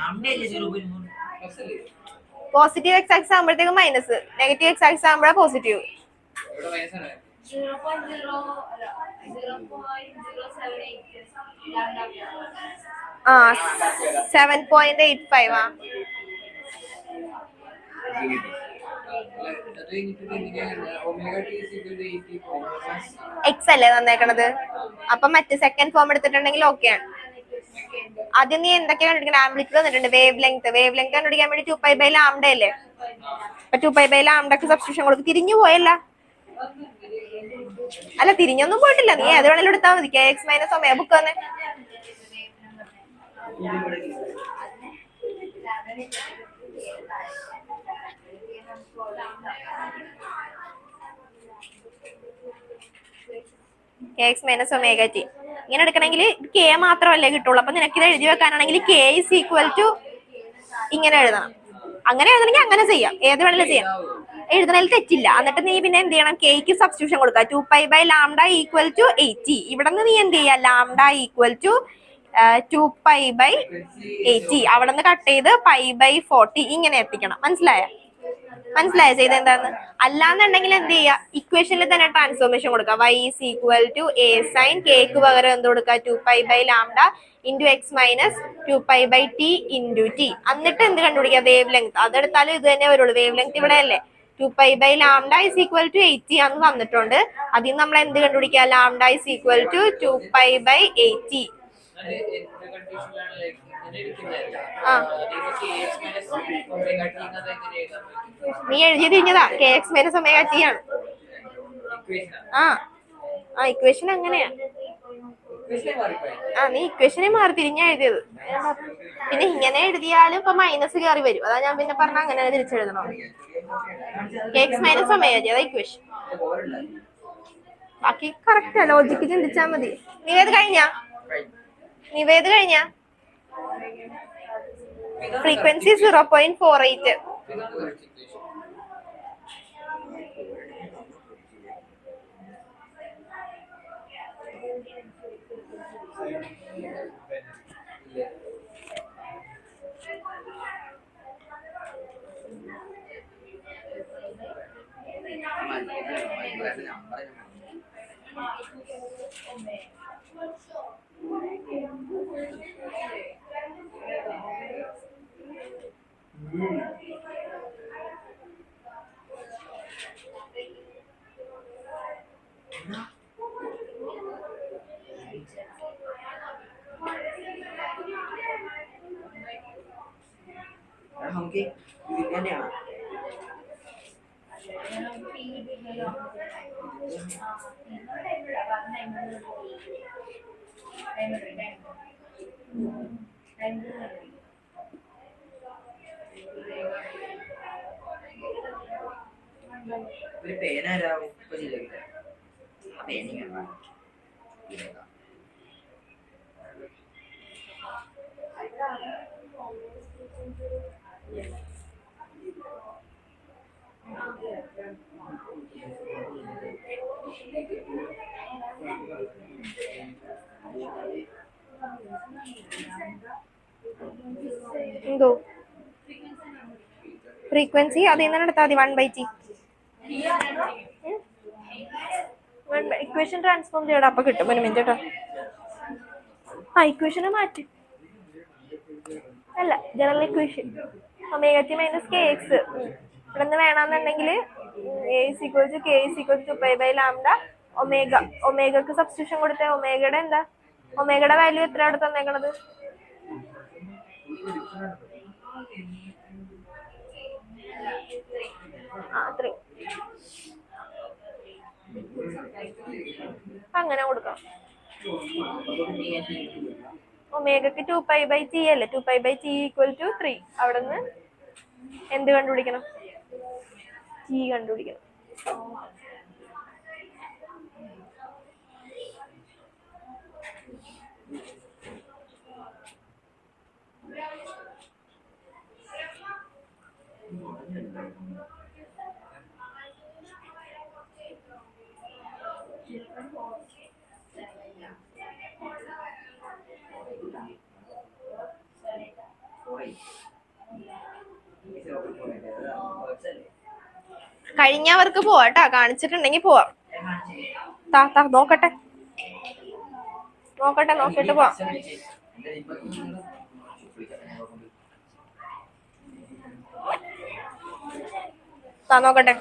പോസിറ്റീവ് എക്സ് ആക്സിസ് ആകുമ്പോഴത്തേക്കും മൈനസ്, നെഗറ്റീവ് എക്സ് ആക്സിസ് ആകുമ്പോഴാ പോസിറ്റീവ്. ആ 7.85 ആ. എക്സ് അല്ലേ തന്നേക്കണത്, അപ്പൊ മറ്റേ സെക്കൻഡ് ഫോം എടുത്തിട്ടുണ്ടെങ്കിൽ ഓക്കെയാണ്. ആദ്യം നീ എന്തൊക്കെയാ കണ്ടുപിടിക്കണം? ആംപ്ലിറ്റ്യൂഡ് തന്നിട്ടുണ്ട്, വേവ് ലെങ്ത്. വേവ് ലെങ്ത് കണ്ടുപിടിക്കാൻ വേണ്ടി 2π/λ അല്ലേ, അപ്പൊ 2π/λ സബ്സ്റ്റിറ്റ്യൂഷൻ കൊടുക്കും. തിരിഞ്ഞു പോയല്ല, അല്ല തിരിഞ്ഞൊന്നും പോയിട്ടില്ല, നീ ഏത് വേണേലും എടുത്താൽ മതി. kx - ഒമേഗ ബുക്ക് തന്നെ. kx - ഒമേഗ t ഇങ്ങനെ എടുക്കണമെങ്കിൽ k മാത്രമല്ലേ കിട്ടുള്ളൂ. അപ്പൊ നിനക്ക് ഇത് എഴുതി വെക്കാനാണെങ്കിൽ k = ഇങ്ങനെ എഴുതണം. അങ്ങനെ എഴുതണമെങ്കിൽ അങ്ങനെ ചെയ്യാം, ഏത് വേണമെങ്കിലും ചെയ്യാം, എഴുതണതിൽ തെറ്റില്ല. എന്നിട്ട് നീ പിന്നെ എന്ത് ചെയ്യണം, kക്ക് സബ്സ്റ്റിറ്റ്യൂഷൻ കൊടുക്കുക. 2π/λ = 80. ഇവിടെ നിന്ന് നീ എന്ത് ചെയ്യാ, λ = 2π/80. അവിടെ നിന്ന് കട്ട് ചെയ്ത് π/40 ഇങ്ങനെ എത്തിക്കണം. മനസ്സിലായോ ചെയ്ത് എന്താന്ന്? അല്ലാന്നുണ്ടെങ്കിൽ എന്ത് ചെയ്യാ, ഇക്വേഷനിൽ തന്നെ ട്രാൻസ്ഫോർമേഷൻ കൊടുക്കുക. y = a sin kക്ക് പകരം എന്ത് കൊടുക്കുക, 2π/λ × x - 2π/t × t. എന്നിട്ട് എന്ത് കണ്ടുപിടിക്കുക, വേവ് ലെങ്ത്. അതെടുത്താലും ഇത് തന്നെ വരുള്ളൂ, വേവ് ലെങ്ത് ഇവിടെ അല്ലേ. 2π/λ = 80 ആണെന്ന് തന്നിട്ടുണ്ട്. അതിൽ നമ്മൾ എന്ത് കണ്ടുപിടിക്കുക, λ = 2π/80. നീ എഴുതി തിരിഞ്ഞതാ, kx - ഒമേഗ t ആണ്. ആ ഇക്വേഷൻ അങ്ങനെയാ. നീ ഇക്വേഷനെ മാറി തിരിഞ്ഞാ എഴുതിയത്. പിന്നെ ഇങ്ങനെ എഴുതിയാലും ഇപ്പൊ മൈനസ് കയറി വരും. അതാ ഞാൻ പിന്നെ പറഞ്ഞ അങ്ങനെ തിരിച്ചെഴുതണം. kx - ഒമേഗ t അതാ ഇക്വേഷൻ. ബാക്കി കറക്റ്റാ, ലോജിക്ക് ചിന്തിച്ചാ മതി. നിവേദ് കഴിഞ്ഞ ഫ്രീക്വൻസി 0.48. നമുക്ക് ഇതിന് തന്നെയാണ് ഒരു പേനാരാ ഇപ്പൊ ശരിയാക്കില്ല ആ പേന എന്തോ ഫ്രീക്വൻസി അതിൽ നിന്ന് എടുത്താൽ മതി 1/t. ഇക്വേഷൻ ട്രാൻസ്ഫോം ചെയ്യണം അപ്പൊ കിട്ടും. ഒരു മിനിറ്റ് കേട്ടോ. ഇക്വേഷന് മാറ്റി അല്ല general equation omega t minus k X ഇവിടെ നിന്ന് വേണമെന്നുണ്ടെങ്കിൽ a=k=2π/λ ഒമേഗക്ക് സബ്സ്റ്റിറ്റ്യൂഷൻ കൊടുത്ത ഒമേഗയുടെ എന്താ ഒമേഗയുടെ വാല്യൂ എത്ര അവിടെ തന്നേക്കണത്? അങ്ങനെ കൊടുക്കാം. ഒമേഗക്ക് 2π/t അല്ലേ? 2π/t = 3. അവിടെ നിന്ന് എന്ത് കണ്ടുപിടിക്കണം? t കണ്ടുപിടിക്കണം. കഴിഞ്ഞവർക്ക് പോവാട്ടാ. കാണിച്ചിട്ടുണ്ടെങ്കിൽ പോവാം. നോക്കട്ടെ നോക്കിട്ട് പോവാം. നോക്കട്ടെ.